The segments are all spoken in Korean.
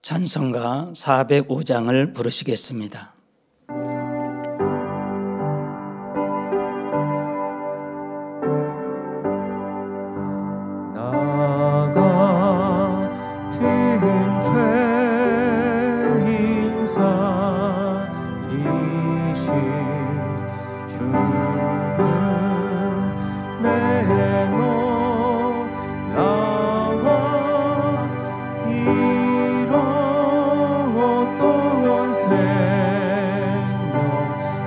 찬송가 405장을 부르시겠습니다. 나 같은 죄인 살리신 주는 내 놀라워 잃었던 생명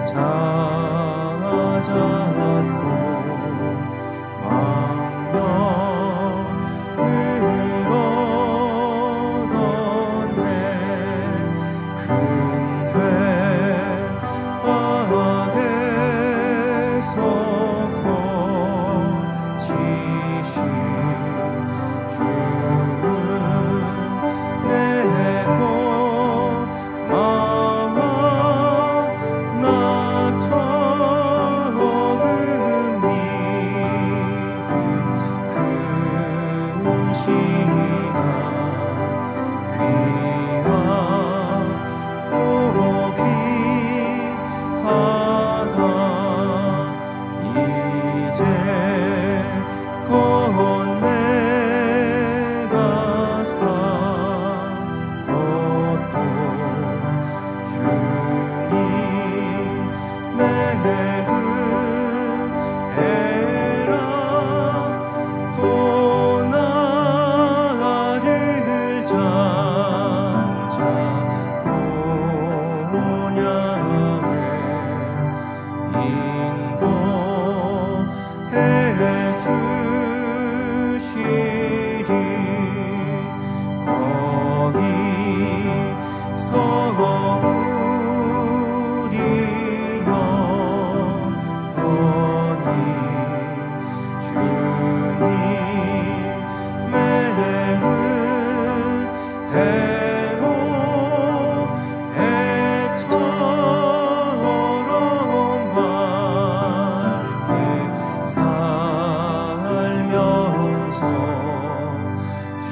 찾았고 왕명을 얻었네. 큰 죄 악에서 고치신 주는 내 고마워. 나 적은 믿음 큰 시간 귀하고 귀하다. 이제 곧 내가 산 것도 주님 내 은혜라. 또 나를 장자보냐에 인도해 주시리. 거기서 우리 영원히 주님의 은혜로 해처럼 밝게 살면서 주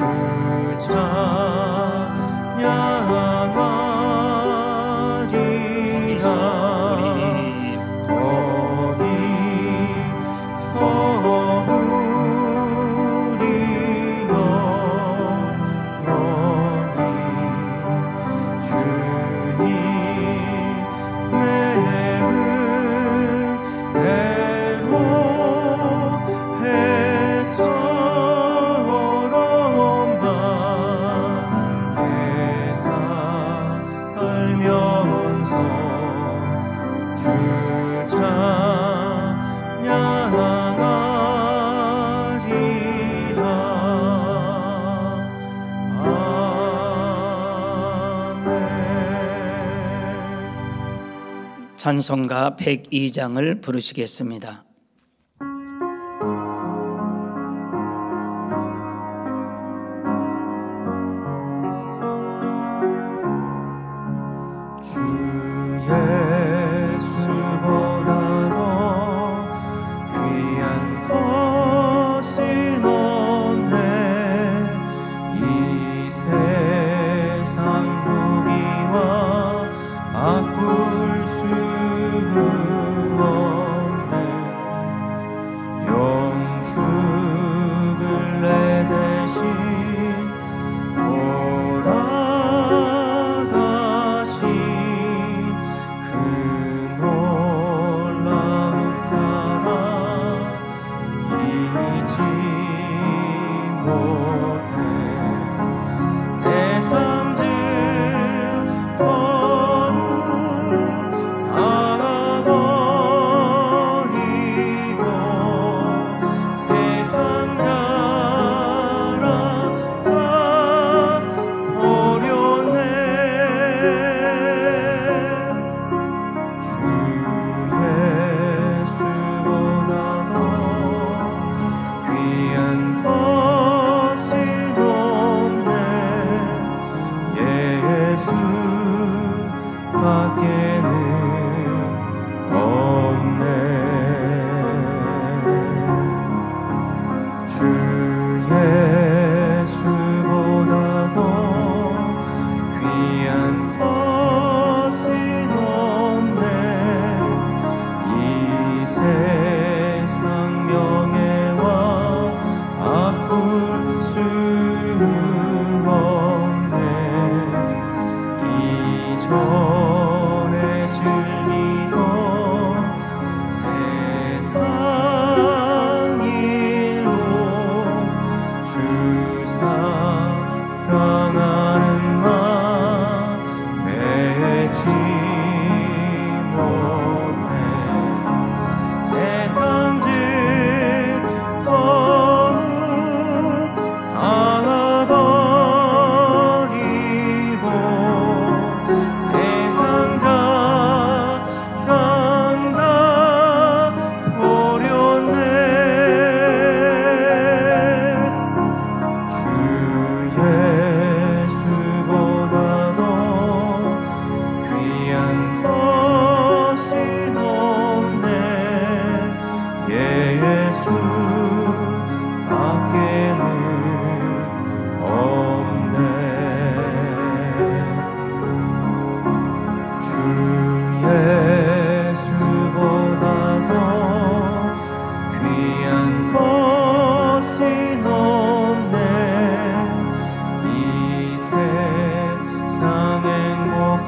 찬양하리라. 거기서 우리 영원히 주님의 은혜로 해처럼 밝게 살면서 주 찬양하리라. 아멘. 찬송가 102장을 부르시겠습니다. 주 예수보다도 귀한 것은 없네. 이 세상 무기와 바꿀 수 없네.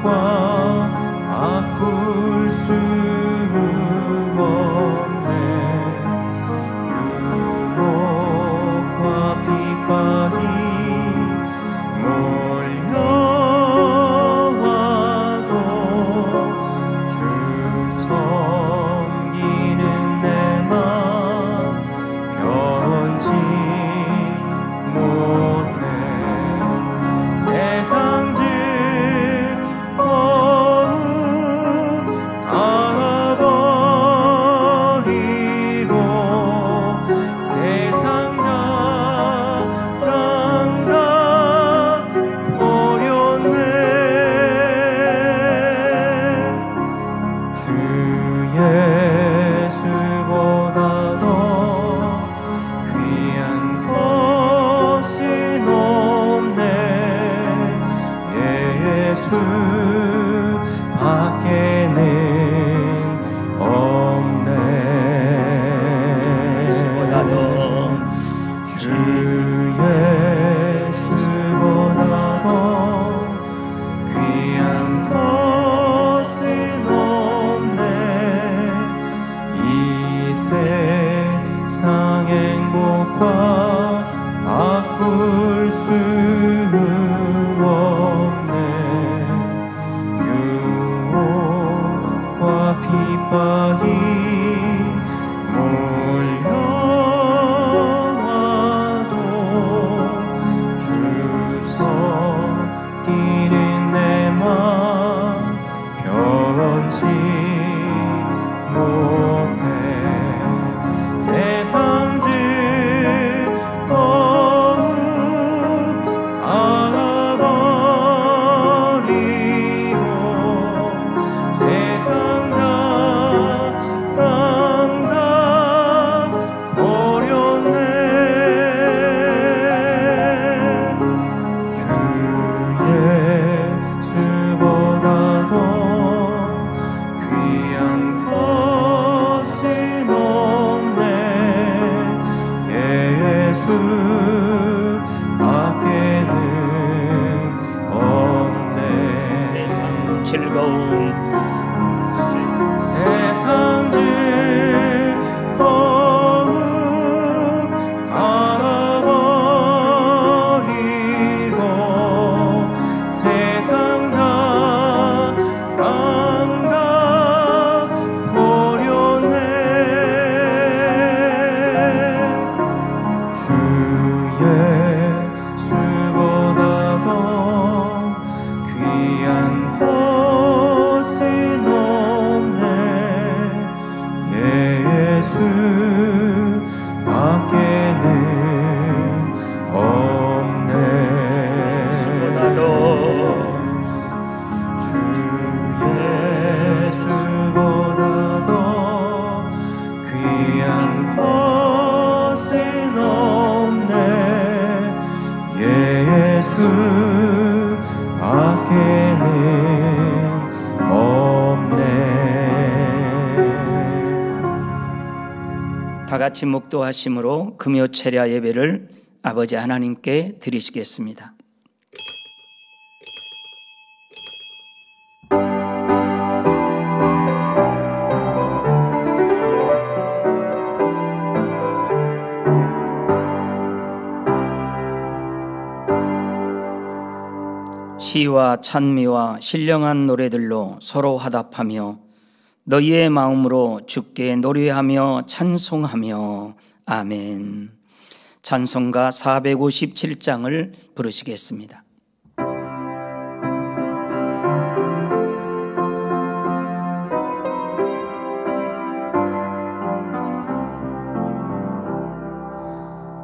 행복과 바꿀 수 없네. 유혹과 핍박이 몰려와도 주 섬기는 내 맘 변치 못해. 세상 즐거움 알아버리고 세상 자랑 다 버렸네. 주 예수보다 더 귀한 것은 없네. 예수 밖에는 없네. 보다 더 주 예수보다 더 귀한 것은 없네. 이 세상 행복과 바꿀 수 없네. 유혹과 핍박이 몰려와도 주 섬기는 내 맘 변치 못해. 세상 즐거움 알아버리고 세상 자랑 다 버렸네. 주 예수보다 더 귀한 것은 없네. 예수 밖에는 없네. 세상 즐거움 세상 즐거움 알아버리고 세상 자랑 다 버렸네. 주 예수보다 더 귀한 것은 없네. 예수 밖에는 없네. 보다 더 주 예수보다 더 귀한 것은 없네. 예수 밖에는 없네. 다 같이 묵도하심으로 금요 철야 예배를 아버지 하나님께 드리시겠습니다. 시와 찬미와 신령한 노래들로 서로 화답하며 너희의 마음으로 주께 노래하며 찬송하며 아멘. 찬송가 457장을 부르시겠습니다.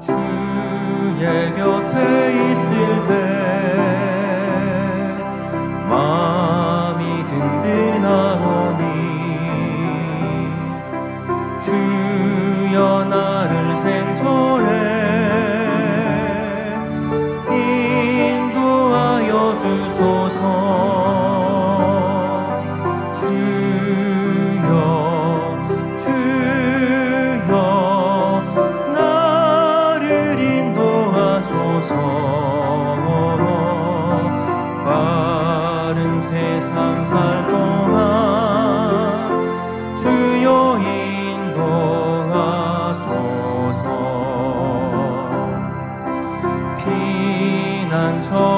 주의 곁에 있을 때 마음이 든든하오니 주여 나를 생존해 인도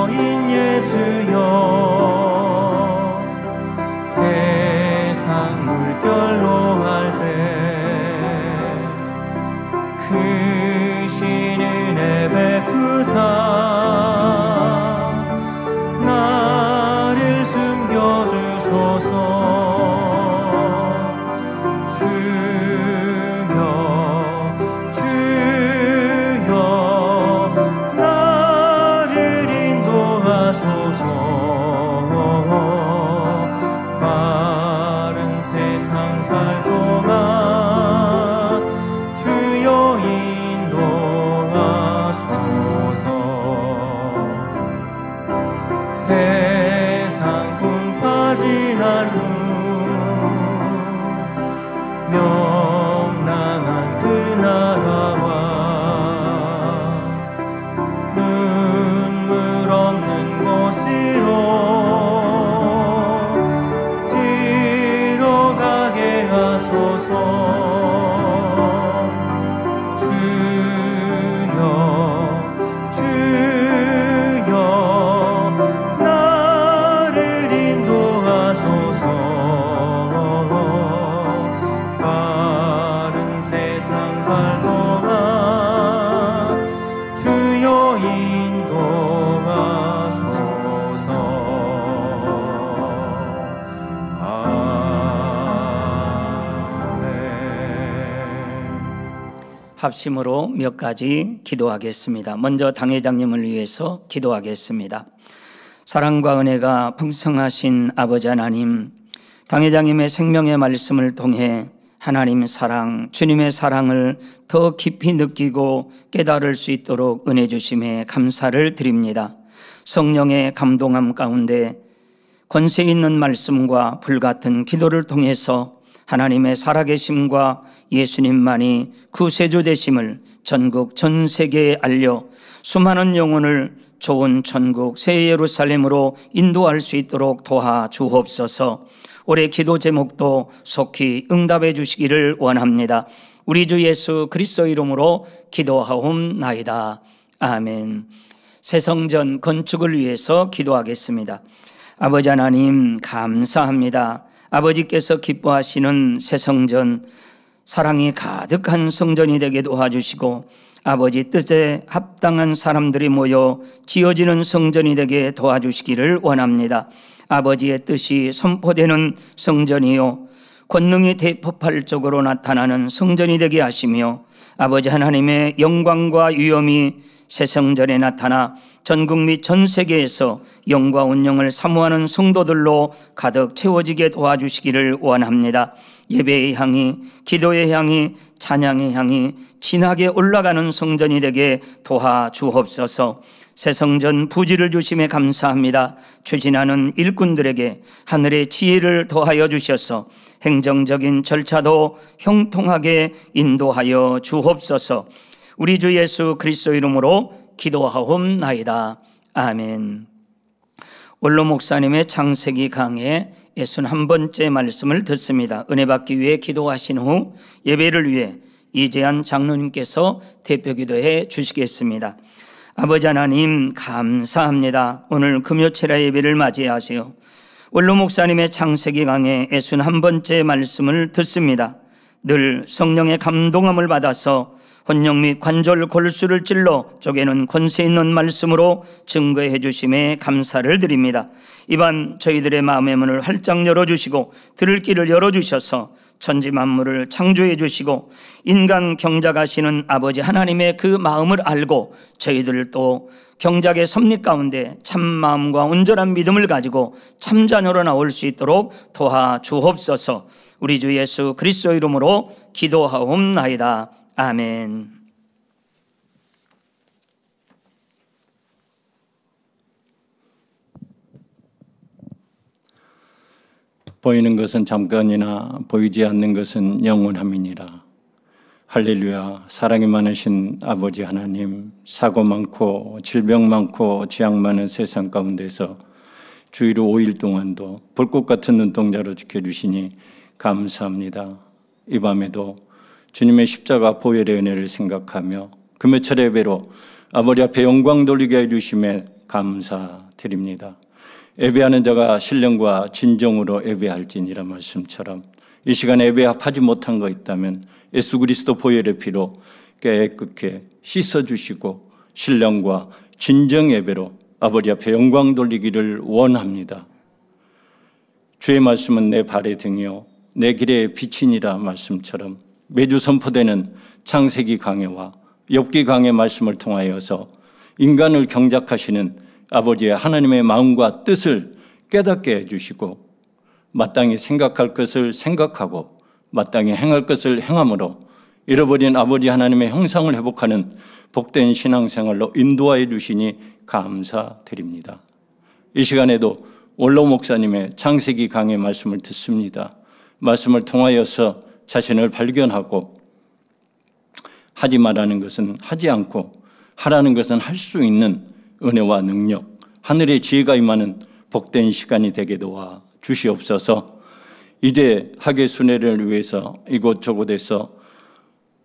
주여인 예수여 세상 물결로 할 때 크신 은혜 베푸사 나를 숨겨주소서 주여 주여 나를 인도하소서 바른 세상 살 동안 주여 인도하소서 세상 품 빠지난 후 명랑한 그 나라와 눈물 없는 곳으로 들어가게 하소서 주여 주여 나를 인도하소서 바른 세상 살 동안 주여 인도하소서 아멘. 합심으로 몇 가지 기도하겠습니다. 먼저 당회장님을 위해서 기도하겠습니다. 사랑과 은혜가 풍성하신 아버지 하나님, 당회장님의 생명의 말씀을 통해 하나님 사랑, 주님의 사랑을 더 깊이 느끼고 깨달을 수 있도록 은혜 주심에 감사를 드립니다. 성령의 감동함 가운데 권세 있는 말씀과 불같은 기도를 통해서 하나님의 살아계심과 예수님만이 구세주 되심을 전국 전 세계에 알려 수많은 영혼을 좋은 천국 새 예루살렘으로 인도할 수 있도록 도와주옵소서. 올해 기도 제목도 속히 응답해 주시기를 원합니다. 우리 주 예수 그리스도 이름으로 기도하옵나이다. 아멘. 새 성전 건축을 위해서 기도하겠습니다. 아버지 하나님 감사합니다. 아버지께서 기뻐하시는 새 성전, 사랑이 가득한 성전이 되게 도와주시고 아버지 뜻에 합당한 사람들이 모여 지어지는 성전이 되게 도와주시기를 원합니다. 아버지의 뜻이 선포되는 성전이요 권능이 대폭발적으로 나타나는 성전이 되게 하시며 아버지 하나님의 영광과 위엄이 새 성전에 나타나 전국 및 전 세계에서 영과 운영을 사모하는 성도들로 가득 채워지게 도와주시기를 원합니다. 예배의 향이, 기도의 향이, 찬양의 향이 진하게 올라가는 성전이 되게 도와주옵소서. 새 성전 부지를 주심에 감사합니다. 추진하는 일꾼들에게 하늘의 지혜를 더하여 주셔서 행정적인 절차도 형통하게 인도하여 주옵소서. 우리 주 예수 그리스도 이름으로 기도하옵나이다. 아멘. 원로 목사님의 창세기 강해 61번째 말씀을 듣습니다. 은혜 받기 위해 기도하신 후 예배를 위해 이재한 장로님께서 대표 기도해 주시겠습니다. 아버지 하나님 감사합니다. 오늘 금요철야 예배를 맞이하세요. 원로 목사님의 창세기 강해 61번째 말씀을 듣습니다. 늘 성령의 감동함을 받아서 혼령 및 관절 골수를 찔러 쪼개는 권세 있는 말씀으로 증거해 주심에 감사를 드립니다. 이반 저희들의 마음의 문을 활짝 열어주시고 들을 길을 열어주셔서 천지 만물을 창조해 주시고 인간 경작하시는 아버지 하나님의 그 마음을 알고 저희들도 경작의 섭리 가운데 참마음과 온전한 믿음을 가지고 참자녀로 나올 수 있도록 도와주옵소서. 우리 주 예수 그리스도 이름으로 기도하옵나이다. 아멘. 보이는 것은 잠깐이나 보이지 않는 것은 영원함이니라. 할렐루야. 사랑이 많으신 아버지 하나님, 사고 많고 질병 많고 재앙 많은 세상 가운데서 주의로 5일 동안도 불꽃 같은 눈동자로 지켜주시니 감사합니다. 이 밤에도 주님의 십자가 보혈의 은혜를 생각하며 금요철 예배로 아버지 앞에 영광 돌리게 해주심에 감사드립니다. 예배하는 자가 신령과 진정으로 예배할지니라 말씀처럼 이 시간에 예배 합하지 못한 거 있다면 예수 그리스도 보혈의 피로 깨끗게 씻어주시고 신령과 진정 예배로 아버지 앞에 영광 돌리기를 원합니다. 주의 말씀은 내 발의 등이요 내 길의 빛이니라 말씀처럼 매주 선포되는 창세기 강해와 욥기 강해 말씀을 통하여서 인간을 경작하시는 아버지의 하나님의 마음과 뜻을 깨닫게 해주시고 마땅히 생각할 것을 생각하고 마땅히 행할 것을 행함으로 잃어버린 아버지 하나님의 형상을 회복하는 복된 신앙생활로 인도하여 주시니 감사드립니다. 이 시간에도 원로 목사님의 창세기 강의 말씀을 듣습니다. 말씀을 통하여서 자신을 발견하고 하지 말라는 것은 하지 않고 하라는 것은 할 수 있는 은혜와 능력, 하늘의 지혜가 임하는 복된 시간이 되게 도와 주시옵소서. 이제 학예 순회를 위해서 이곳저곳에서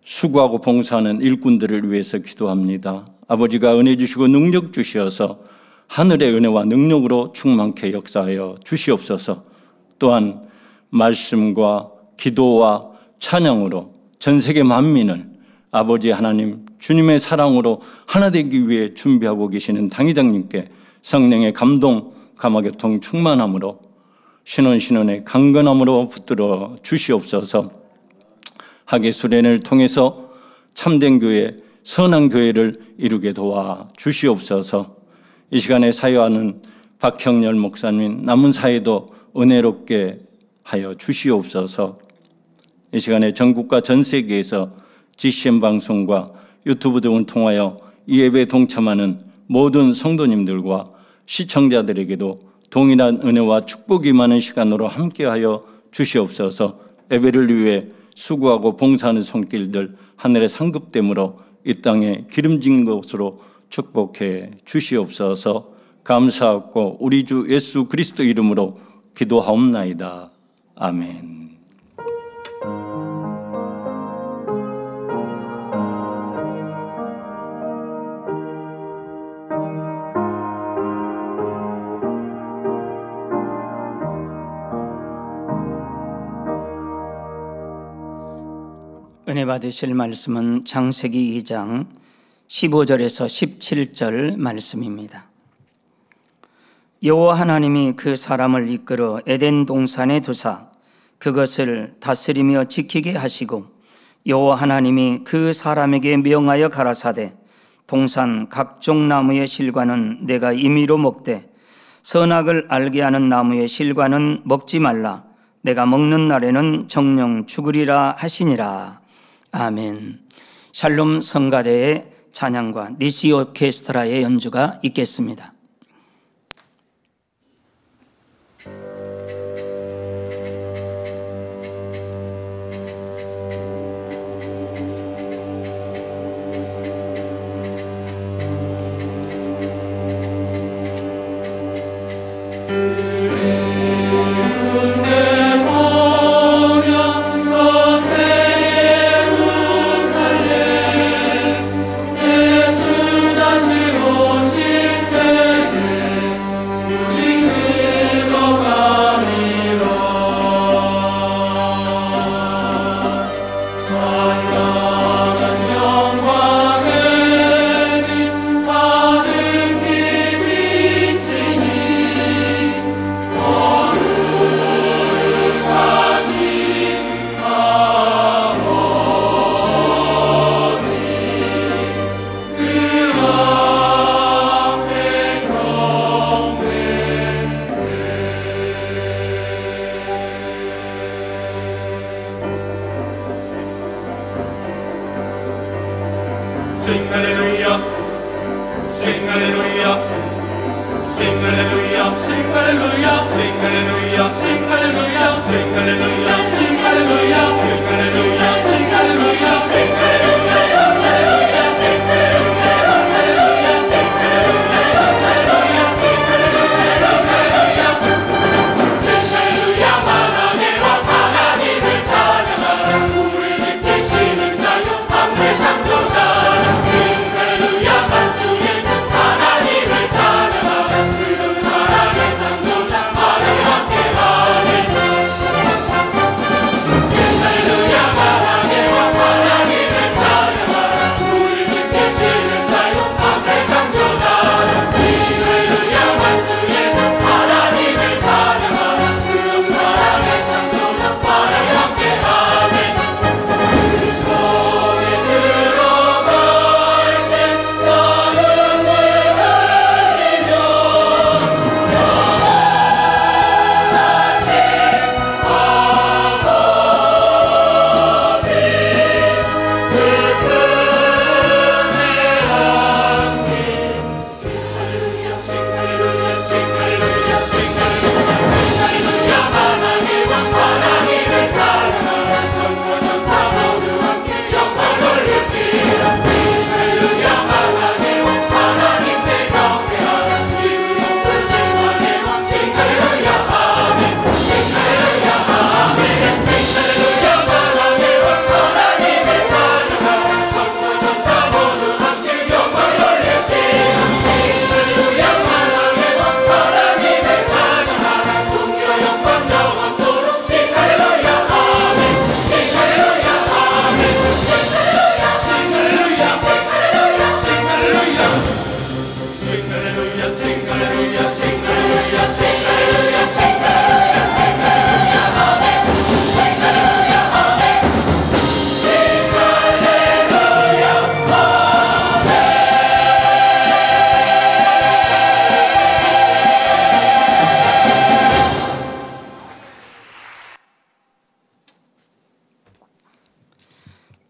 수고하고 봉사하는 일꾼들을 위해서 기도합니다. 아버지가 은혜 주시고 능력 주시어서 하늘의 은혜와 능력으로 충만케 역사하여 주시옵소서. 또한 말씀과 기도와 찬양으로 전 세계 만민을 아버지 하나님 주님의 사랑으로 하나 되기 위해 준비하고 계시는 당회장님께 성령의 감동, 감화교통 충만함으로 신원의 강건함으로 붙들어 주시옵소서. 학예 수련을 통해서 참된 교회, 선한 교회를 이루게 도와 주시옵소서. 이 시간에 사역하는 박형렬 목사님 남은 사회도 은혜롭게 하여 주시옵소서. 이 시간에 전국과 전 세계에서 GCN 방송과 유튜브 등을 통하여 이 예배에 동참하는 모든 성도님들과 시청자들에게도 동일한 은혜와 축복이 많은 시간으로 함께하여 주시옵소서. 예배를 위해 수고하고 봉사하는 손길들 하늘의 상급됨으로 이 땅에 기름진 것으로 축복해 주시옵소서. 감사하고 우리 주 예수 그리스도 이름으로 기도하옵나이다. 아멘. 은혜 받으실 말씀은 창세기 2장 15절에서 17절 말씀입니다. 여호와 하나님이 그 사람을 이끌어 에덴 동산에 두사 그것을 다스리며 지키게 하시고 여호와 하나님이 그 사람에게 명하여 가라사대 동산 각종 나무의 실과는 내가 임의로 먹되 선악을 알게 하는 나무의 실과는 먹지 말라. 내가 먹는 날에는 정령 죽으리라 하시니라. 아멘. 샬롬 성가대의 찬양과 니시 오케스트라의 연주가 있겠습니다. Sing hallelujah, sing hallelujah, sing hallelujah, sing hallelujah, sing hallelujah, sing hallelujah, sing hallelujah, sing hallelujah, sing hallelujah, sing hallelujah, sing hallelujah, sing hallelujah, sing hallelujah, sing hallelujah, sing hallelujah, 하나님과 하나님을 찬양하라. 우리 지키시는 자요 만물의 창조자. 하나님을 찬양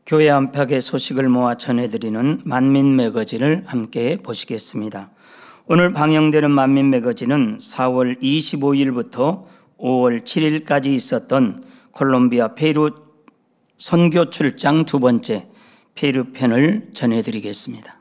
교회 안팎의 소식을 모아 전해드리는 만민 매거진을 함께 보시겠습니다. 오늘 방영되는 만민 매거진은 4월 25일부터 5월 7일까지 있었던 콜롬비아 페루 선교 출장 두 번째 페루 편을 전해드리겠습니다.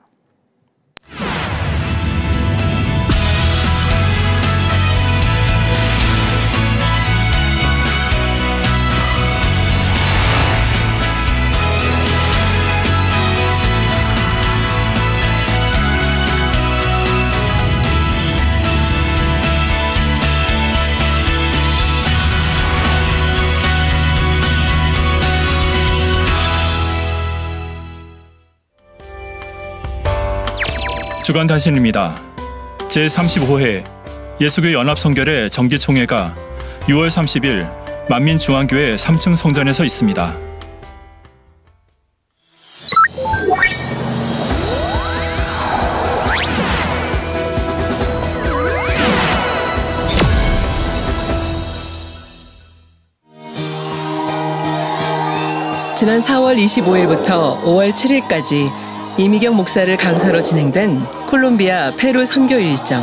주간 단신입니다. 제35회 예수교 연합성결의 정기총회가 6월 30일 만민중앙교회 3층 성전에서 있습니다. 지난 4월 25일부터 5월 7일까지 이미경 목사를 강사로 진행된 콜롬비아 페루 선교 일정.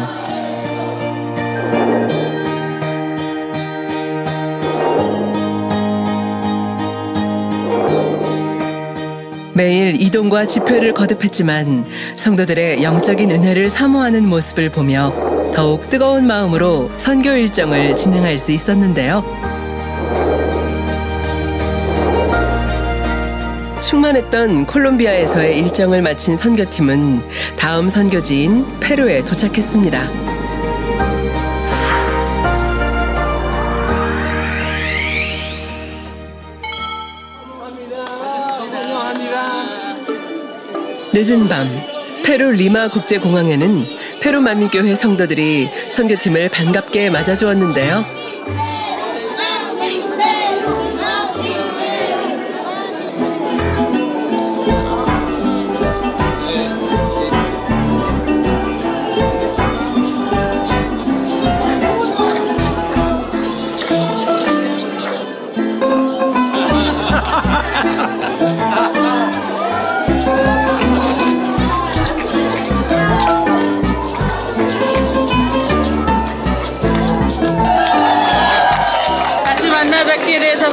매일 이동과 집회를 거듭했지만 성도들의 영적인 은혜를 사모하는 모습을 보며 더욱 뜨거운 마음으로 선교 일정을 진행할 수 있었는데요. 충만했던 콜롬비아에서의 일정을 마친 선교팀은 다음 선교지인 페루에 도착했습니다. 늦은 밤 페루 리마 국제공항에는 페루 만민교회 성도들이 선교팀을 반갑게 맞아주었는데요.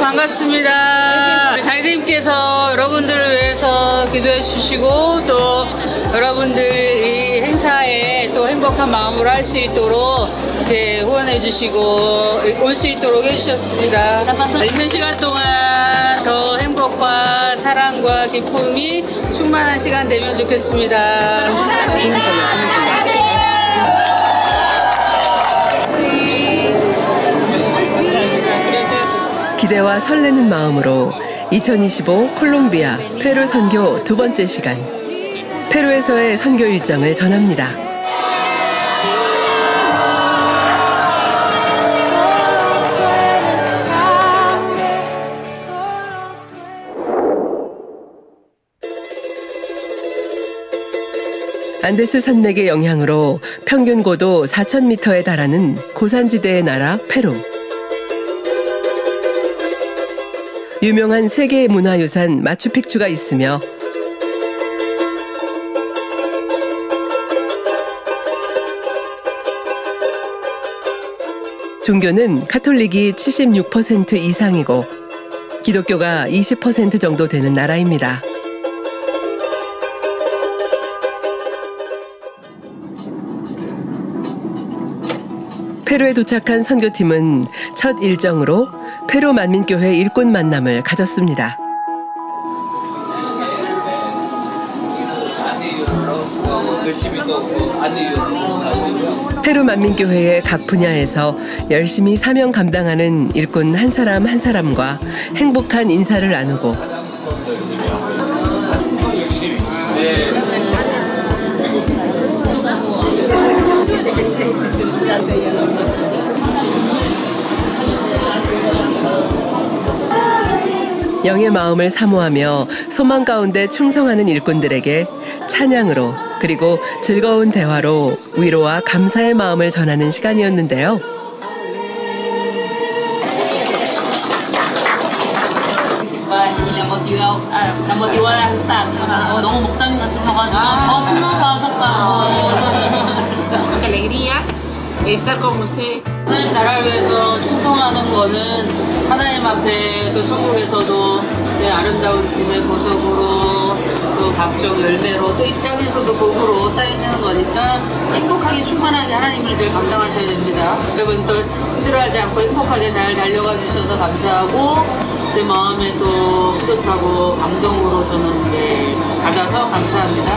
반갑습니다. 당신님께서 여러분들을 위해서 기도해 주시고 또 여러분들 이 행사에 또 행복한 마음으로 할 수 있도록 이렇게 후원해 주시고 올 수 있도록 해주셨습니다. 있는 시간 동안 더 행복과 사랑과 기쁨이 충만한 시간 되면 좋겠습니다. 기대와 설레는 마음으로 2025 콜롬비아 페루 선교 두 번째 시간, 페루에서의 선교 일정을 전합니다. 안데스 산맥의 영향으로 평균 고도 4,000m에 달하는 고산지대의 나라 페루. 유명한 세계 문화유산 마추픽추가 있으며 종교는 카톨릭이 76% 이상이고 기독교가 20% 정도 되는 나라입니다. 페루에 도착한 선교팀은 첫 일정으로 페루 만민교회 일꾼 만남을 가졌습니다. 페루 만민교회의 각 분야에서 열심히 사명 감당하는 일꾼 한 사람 한 사람과 행복한 인사를 나누고 영의 마음을 사모하며 소망 가운데 충성하는 일꾼들에게 찬양으로 그리고 즐거운 대화로 위로와 감사의 마음을 전하는 시간이었는데요. juga motivasi. 너무 목사님 같으셔가지고 더 신나서 하셨다고. alegría estar con usted. 하나님 나라를 위해서 충성하는 거는 하나님 앞에 또 천국에서도 내 아름다운 짐의 보석으로 또 각종 열매로 또 이 땅에서도 복으로 쌓이시는 거니까 행복하게 충만하게 하나님을 늘 감당하셔야 됩니다. 여러분 또 힘들어하지 않고 행복하게 잘 달려가 주셔서 감사하고 제 마음에 또 뿌듯하고 감동으로 저는 이제 받아서 감사합니다.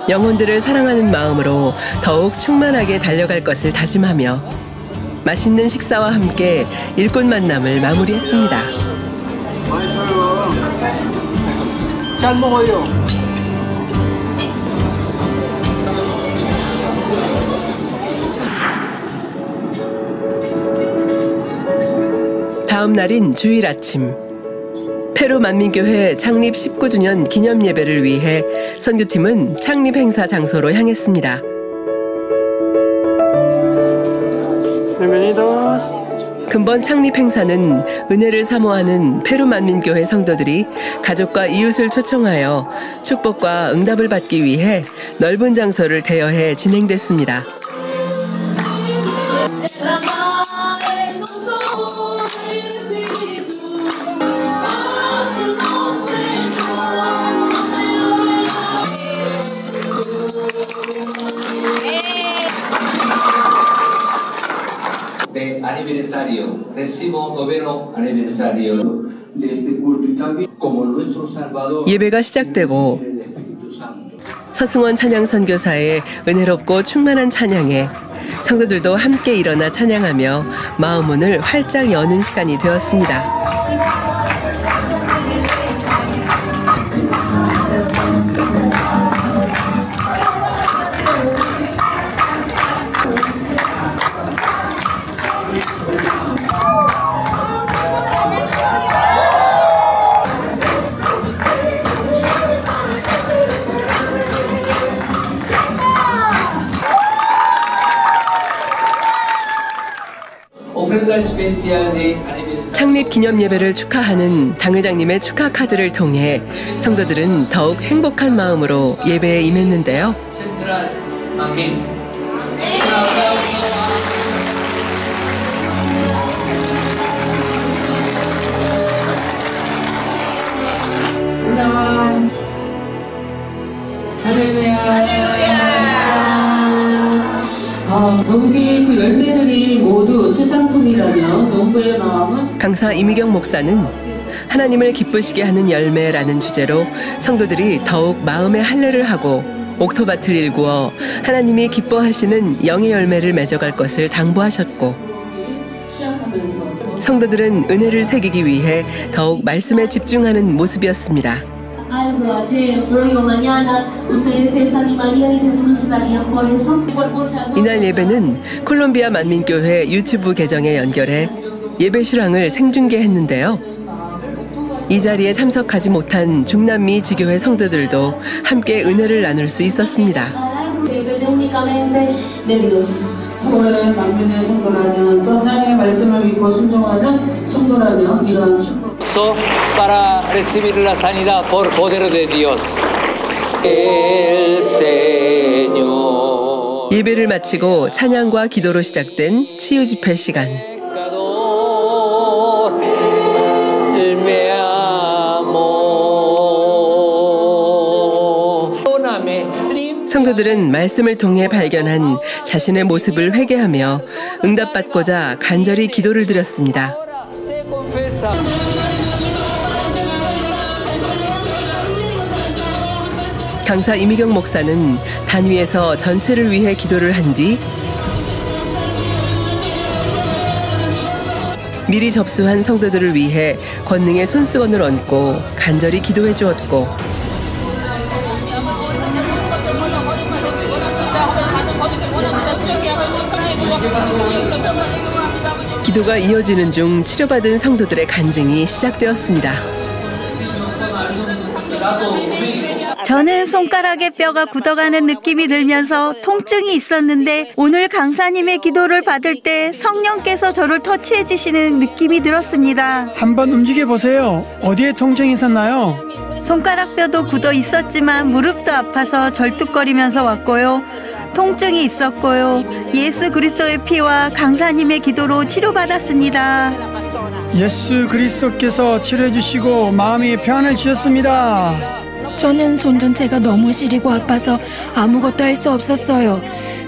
영혼들을 사랑하는 마음으로 더욱 충만하게 달려갈 것을 다짐하며 맛있는 식사와 함께 일꾼 만남을 마무리했습니다. 잘 먹어요. 다음 날인 주일 아침, 페루 만민교회 창립 19주년 기념 예배를 위해 선교팀은 창립 행사 장소로 향했습니다. 근본 창립 행사는 은혜를 사모하는 페루 만민교회 성도들이 가족과 이웃을 초청하여 축복과 응답을 받기 위해 넓은 장소를 대여해 진행됐습니다. de aniversario, décimo noveno aniversario de este culto y también como nuestro Salvador. 예배가 시작되고 서승원 찬양 선교사의 은혜롭고 충만한 찬양에 성도들도 함께 일어나 찬양하며 마음 문을 활짝 여는 시간이 되었습니다. 창립 기념 예배를 축하하는 당회장님의 축하 카드를 통해 성도들은 더욱 행복한 마음으로 예배에 임했는데요. 농부의 그 열매들이 모두 최상품이라면 농부의 마음은 강사 이미경 목사는 하나님을 기쁘시게 하는 열매라는 주제로 성도들이 더욱 마음의 할례를 하고 옥토밭을 일구어 하나님이 기뻐하시는 영의 열매를 맺어갈 것을 당부하셨고 성도들은 은혜를 새기기 위해 더욱 말씀에 집중하는 모습이었습니다. 이날 예배는 콜롬비아 만민교회 유튜브 계정에 연결해 예배 실황을 생중계했는데요. 이 자리에 참석하지 못한 중남미 지교회 성도들도 함께 은혜를 나눌 수 있었습니다. 서울의 만민의 성도라면 또 하나님의 말씀을 믿고 순종하는 성도라면 이러한 축복. Para recibir la sanidad por poder de Dios. El Señor. 예배를 마치고 찬양과 기도로 시작된 치유 집회 시간. 성도들은 말씀을 통해 발견한 자신의 모습을 회개하며 응답받고자 간절히 기도를 드렸습니다. 강사 이미경 목사는 단위에서 전체를 위해 기도를 한 뒤 미리 접수한 성도들을 위해 권능의 손수건을 얹고 간절히 기도해 주었고 기도가 이어지는 중 치료받은 성도들의 간증이 시작되었습니다. 저는 손가락에 뼈가 굳어가는 느낌이 들면서 통증이 있었는데 오늘 강사님의 기도를 받을 때 성령께서 저를 터치해 주시는 느낌이 들었습니다. 한번 움직여 보세요. 어디에 통증이 있었나요? 손가락 뼈도 굳어 있었지만 무릎도 아파서 절뚝거리면서 왔고요. 통증이 있었고요. 예수 그리스도의 피와 강사님의 기도로 치료받았습니다. 예수 그리스도께서 치료해 주시고 마음이 평안을 주셨습니다. 저는 손 전체가 너무 시리고 아파서 아무것도 할 수 없었어요.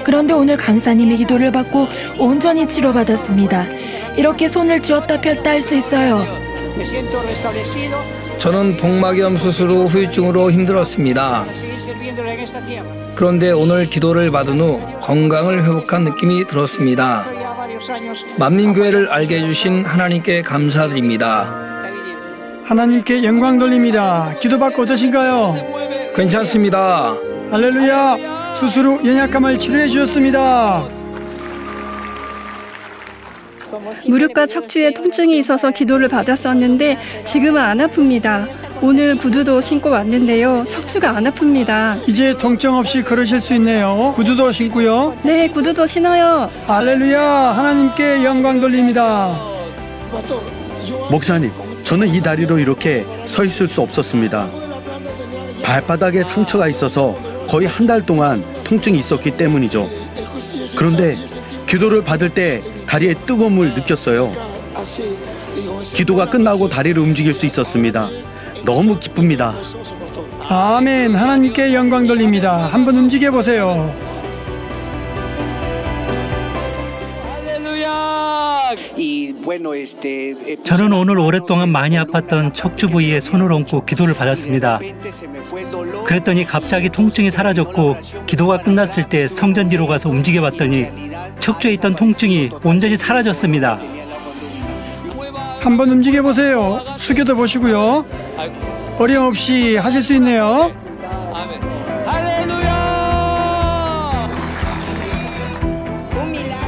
그런데 오늘 강사님의 기도를 받고 온전히 치료받았습니다. 이렇게 손을 쥐었다 폈다 할 수 있어요. 저는 복막염 수술 후 후유증으로 힘들었습니다. 그런데 오늘 기도를 받은 후 건강을 회복한 느낌이 들었습니다. 만민교회를 알게 해주신 하나님께 감사드립니다. 하나님께 영광 돌립니다. 기도받고 어떠신가요? 괜찮습니다. 할렐루야. 수술 후 연약감을 치료해 주셨습니다. 무릎과 척추에 통증이 있어서 기도를 받았었는데 지금은 안 아픕니다. 오늘 구두도 신고 왔는데요. 척추가 안 아픕니다. 이제 통증 없이 걸으실 수 있네요. 구두도 신고요. 네, 구두도 신어요. 할렐루야. 하나님께 영광 돌립니다. 목사님, 저는 이 다리로 이렇게 서 있을 수 없었습니다. 발바닥에 상처가 있어서 거의 한 달 동안 통증이 있었기 때문이죠. 그런데 기도를 받을 때 다리에 뜨거움을 느꼈어요. 기도가 끝나고 다리를 움직일 수 있었습니다. 너무 기쁩니다. 아멘. 하나님께 영광 돌립니다. 한번 움직여 보세요. 저는 오늘 오랫동안 많이 아팠던 척추 부위에 손을 얹고 기도를 받았습니다. 그랬더니 갑자기 통증이 사라졌고 기도가 끝났을 때 성전 뒤로 가서 움직여 봤더니 척추에 있던 통증이 온전히 사라졌습니다. 한번 움직여 보세요. 숙여도 보시고요. 어려움 없이 하실 수 있네요.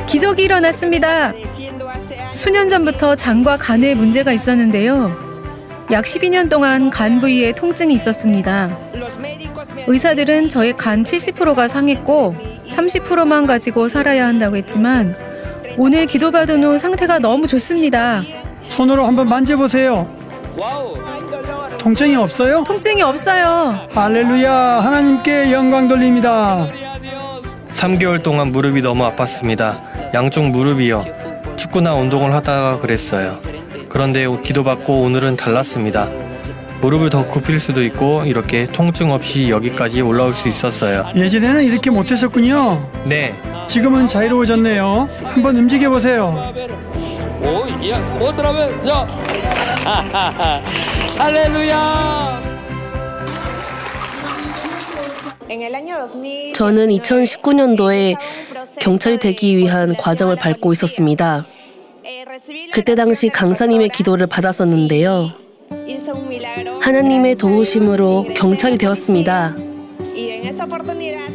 기적이 일어났습니다. 수년 전부터 장과 간에 문제가 있었는데요. 약 12년 동안 간 부위에 통증이 있었습니다. 의사들은 저의 간 70%가 상했고 30%만 가지고 살아야 한다고 했지만 오늘 기도받은 후 상태가 너무 좋습니다. 손으로 한번 만져보세요. 통증이 없어요? 통증이 없어요. 할렐루야. 하나님께 영광 돌립니다. 3개월 동안 무릎이 너무 아팠습니다. 양쪽 무릎이요. 축구나 운동을 하다가 그랬어요. 그런데 기도받고 오늘은 달랐습니다. 무릎을 더 굽힐 수도 있고 이렇게 통증 없이 여기까지 올라올 수 있었어요. 예전에는 이렇게 못했었군요. 네. 지금은 자유로워졌네요. 한번 움직여 보세요. 할렐루야. 저는 2019년도에 경찰이 되기 위한 과정을 밟고 있었습니다. 그때 당시 강사님의 기도를 받았었는데요. 하나님의 도우심으로 경찰이 되었습니다.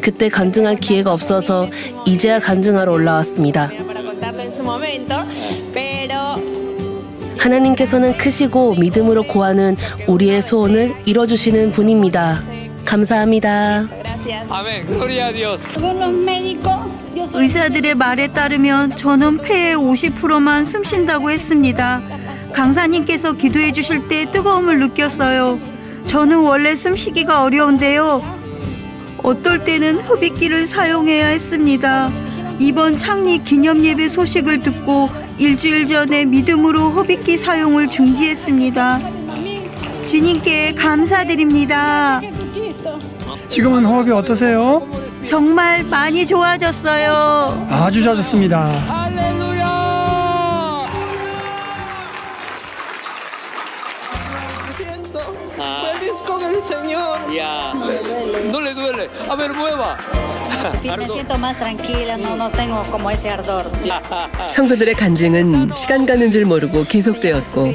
그때 간증할 기회가 없어서 이제야 간증하러 올라왔습니다. 하나님께서는 크시고 믿음으로 구하는 우리의 소원을 이뤄주시는 분입니다. 감사합니다. 의사들의 말에 따르면 저는 폐의 50%만 숨 쉰다고 했습니다. 강사님께서 기도해 주실 때 뜨거움을 느꼈어요. 저는 원래 숨쉬기가 어려운데요. 어떨 때는 흡입기를 사용해야 했습니다. 이번 창립 기념 예배 소식을 듣고 일주일 전에 믿음으로 흡입기 사용을 중지했습니다. 주님께 감사드립니다. 지금은 호흡이 어떠세요? 정말 많이 좋아졌어요. 아주 좋아졌습니다. Feliz con el Señor. Ya. No le duele. A ver, mueva. Sí, me siento más tranquila. No tengo como ese ardor. 성도들의 간증은 시간 가는 줄 모르고 계속되었고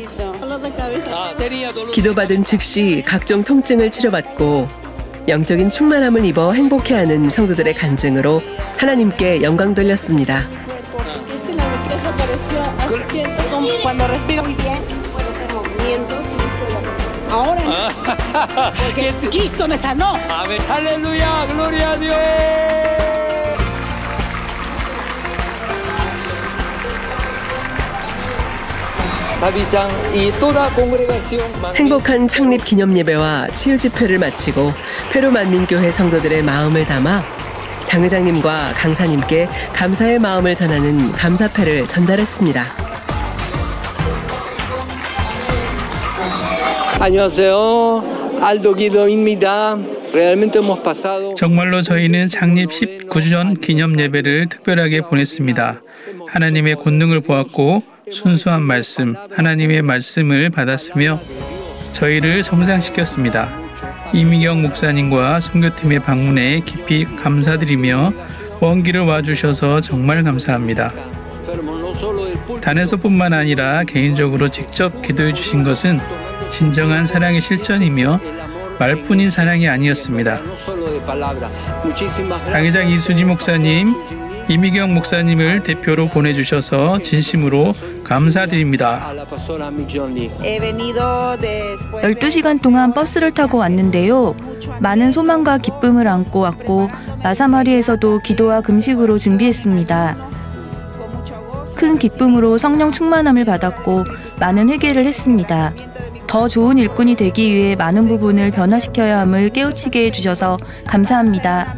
기도받은 즉시 각종 통증을 치료받고 영적인 충만함을 입어 행복해하는 성도들의 간증으로 하나님께 영광 돌렸습니다. ahora no. Porque Cristo me sanó. Amén. Aleluya, gloria a Dios. 행복한 창립 기념 예배와 치유 집회를 마치고 페루 만민교회 성도들의 마음을 담아 당 회장님과 강사님께 감사의 마음을 전하는 감사패를 전달했습니다. 안녕하세요. 알도 기도입니다. 정말로 저희는 창립 19주년 기념 예배를 특별하게 보냈습니다. 하나님의 권능을 보았고 순수한 말씀, 하나님의 말씀을 받았으며 저희를 성장시켰습니다. 이미경 목사님과 선교팀의 방문에 깊이 감사드리며 먼 길을 와주셔서 정말 감사합니다. 단에서뿐만 아니라 개인적으로 직접 기도해 주신 것은 진정한 사랑의 실전이며 말뿐인 사랑이 아니었습니다. 당회장 이수진 목사님, 이미경 목사님을 대표로 보내주셔서 진심으로 감사드립니다. 12시간 동안 버스를 타고 왔는데요. 많은 소망과 기쁨을 안고 왔고 마사마리에서도 기도와 금식으로 준비했습니다. 큰 기쁨으로 성령 충만함을 받았고 많은 회개를 했습니다. 더 좋은 일꾼이 되기 위해 많은 부분을 변화시켜야 함을 깨우치게 해주셔서 감사합니다.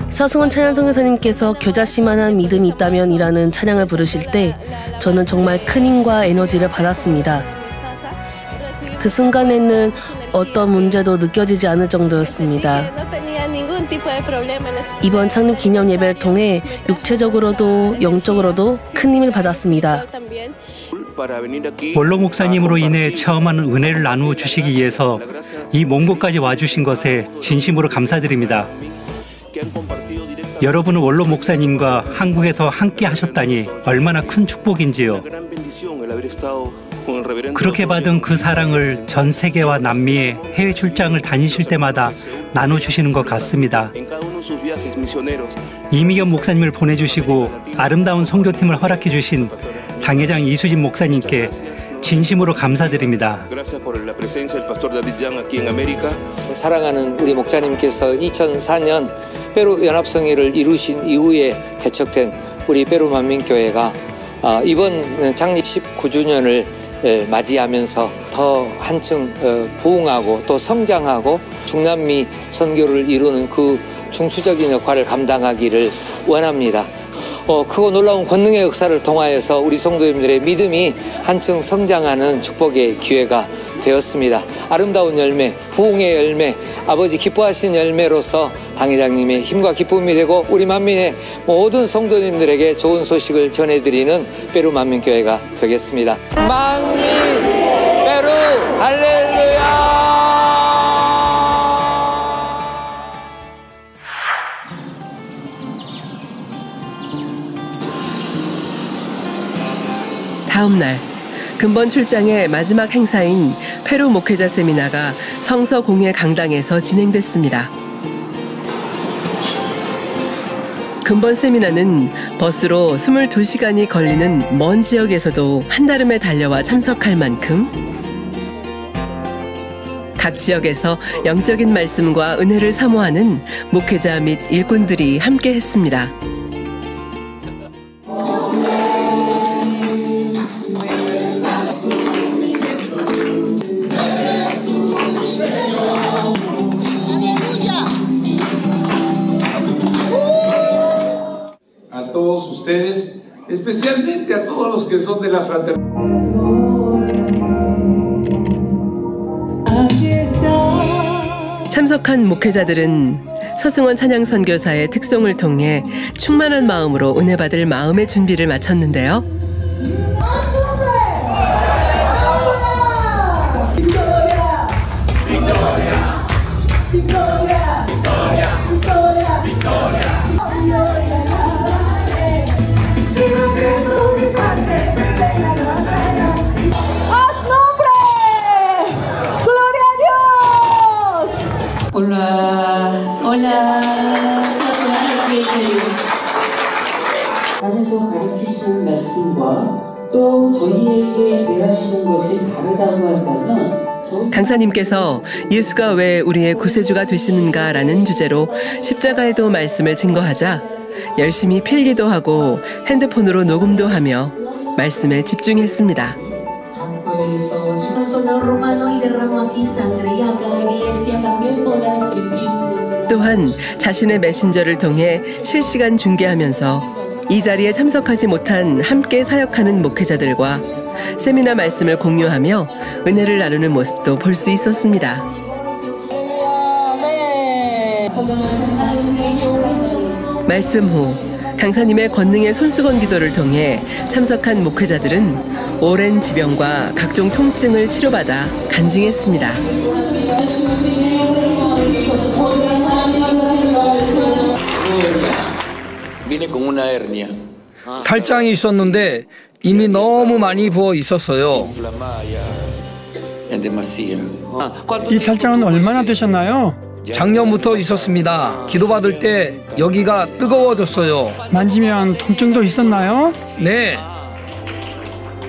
서승원 찬양 선교사님께서 겨자씨만한 믿음이 있다면 이라는 찬양을 부르실 때 저는 정말 큰 힘과 에너지를 받았습니다. 그 순간에는 어떤 문제도 느껴지지 않을 정도였습니다. 이번 창립 기념 예배를 통해 육체적으로도 영적으로도 큰 힘을 받았습니다. 원로 목사님으로 인해 체험하는 은혜를 나누어 주시기 위해서 이 먼 곳까지 와주신 것에 진심으로 감사드립니다. 여러분은 원로 목사님과 한국에서 함께 하셨다니 얼마나 큰 축복인지요. 그렇게 받은 그 사랑을 전 세계와 남미에 해외 출장을 다니실 때마다 나눠주시는 것 같습니다. 이미경 목사님을 보내주시고 아름다운 선교팀을 허락해 주신 당회장 이수진 목사님께 진심으로 감사드립니다. 사랑하는 우리 목사님께서 2004년 페루 연합성회를 이루신 이후에 개척된 우리 페루 만민교회가 이번 창립 19주년을 맞이하면서 더 한층 부흥하고 또 성장하고 중남미 선교를 이루는 그 중추적인 역할을 감당하기를 원합니다. 크고 놀라운 권능의 역사를 통하여서 우리 성도님들의 믿음이 한층 성장하는 축복의 기회가 되었습니다. 아름다운 열매, 부흥의 열매, 아버지 기뻐하시는 열매로서 당회장님의 힘과 기쁨이 되고 우리 만민의 모든 성도님들에게 좋은 소식을 전해드리는 페루 만민교회가 되겠습니다. 만민 페루 할렐루야. 다음 날 근본 출장의 마지막 행사인 페루 목회자 세미나가 성서공회 강당에서 진행됐습니다. 근본 세미나는 버스로 22시간이 걸리는 먼 지역에서도 한달음에 달려와 참석할 만큼 각 지역에서 영적인 말씀과 은혜를 사모하는 목회자 및 일꾼들이 함께 했습니다. Especialmente a todos los que son de la fraternidad. 참석한 목회자들은 서승원 찬양 선교사의 특송을 통해 충만한 마음으로 은혜 받을 마음의 준비를 마쳤는데요. 단에서 가르치신 말씀과 또 저희에게 대하시는 것이 다르다고 한다면 강사님께서 예수가 왜 우리의 구세주가 되시는가라는 주제로 십자가에도 말씀을 증거하자 열심히 필기도 하고 핸드폰으로 녹음도 하며 말씀에 집중했습니다. 또한 자신의 메신저를 통해 실시간 중계하면서 이 자리에 참석하지 못한 함께 사역하는 목회자들과 세미나 말씀을 공유하며 은혜를 나누는 모습도 볼 수 있었습니다. 말씀 후 강사님의 권능의 손수건 기도를 통해 참석한 목회자들은 오랜 지병과 각종 통증을 치료받아 간증했습니다. 탈장이 있었는데 이미 너무 많이 부어 있었어요. 이 탈장은 얼마나 되셨나요? 작년부터 있었습니다. 기도받을 때 여기가 뜨거워졌어요. 만지면 통증도 있었나요? 네.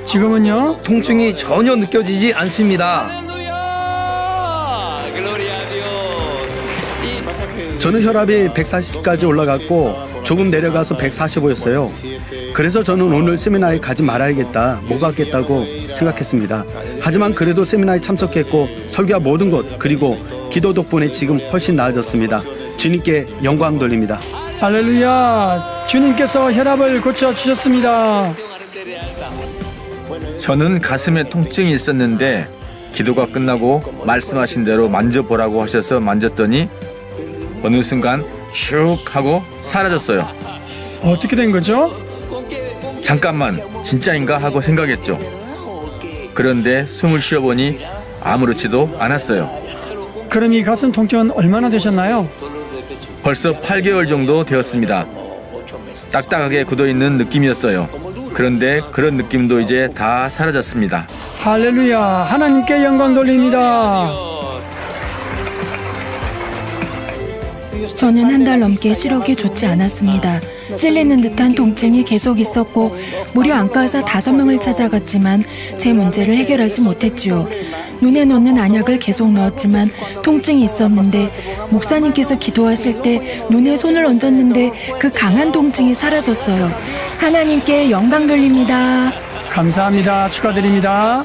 지금은요? 통증이 전혀 느껴지지 않습니다. 저는 혈압이 140까지 올라갔고 조금 내려가서 145였어요. 그래서 저는 오늘 세미나에 가지 말아야겠다, 못 가겠다고 생각했습니다. 하지만 그래도 세미나에 참석했고 설교와 모든 것 그리고 기도 덕분에 지금 훨씬 나아졌습니다. 주님께 영광 돌립니다. 할렐루야! 주님께서 혈압을 고쳐주셨습니다. 저는 가슴에 통증이 있었는데 기도가 끝나고 말씀하신 대로 만져보라고 하셔서 만졌더니 어느 순간 슉 하고 사라졌어요. 어떻게 된 거죠? 잠깐만 진짜인가 하고 생각했죠. 그런데 숨을 쉬어보니 아무렇지도 않았어요. 그럼 이 가슴 통증은 얼마나 되셨나요? 벌써 8개월 정도 되었습니다. 딱딱하게 굳어있는 느낌이었어요. 그런데 그런 느낌도 이제 다 사라졌습니다. 할렐루야! 하나님께 영광 돌립니다. 저는 한 달 넘게 시력이 좋지 않았습니다. 찔리는 듯한 통증이 계속 있었고 무료 안과의사 5명을 찾아갔지만 제 문제를 해결하지 못했지요. 눈에 넣는 안약을 계속 넣었지만 통증이 있었는데 목사님께서 기도하실 때 눈에 손을 얹었는데 그 강한 통증이 사라졌어요. 하나님께 영광 돌립니다. 감사합니다. 축하드립니다.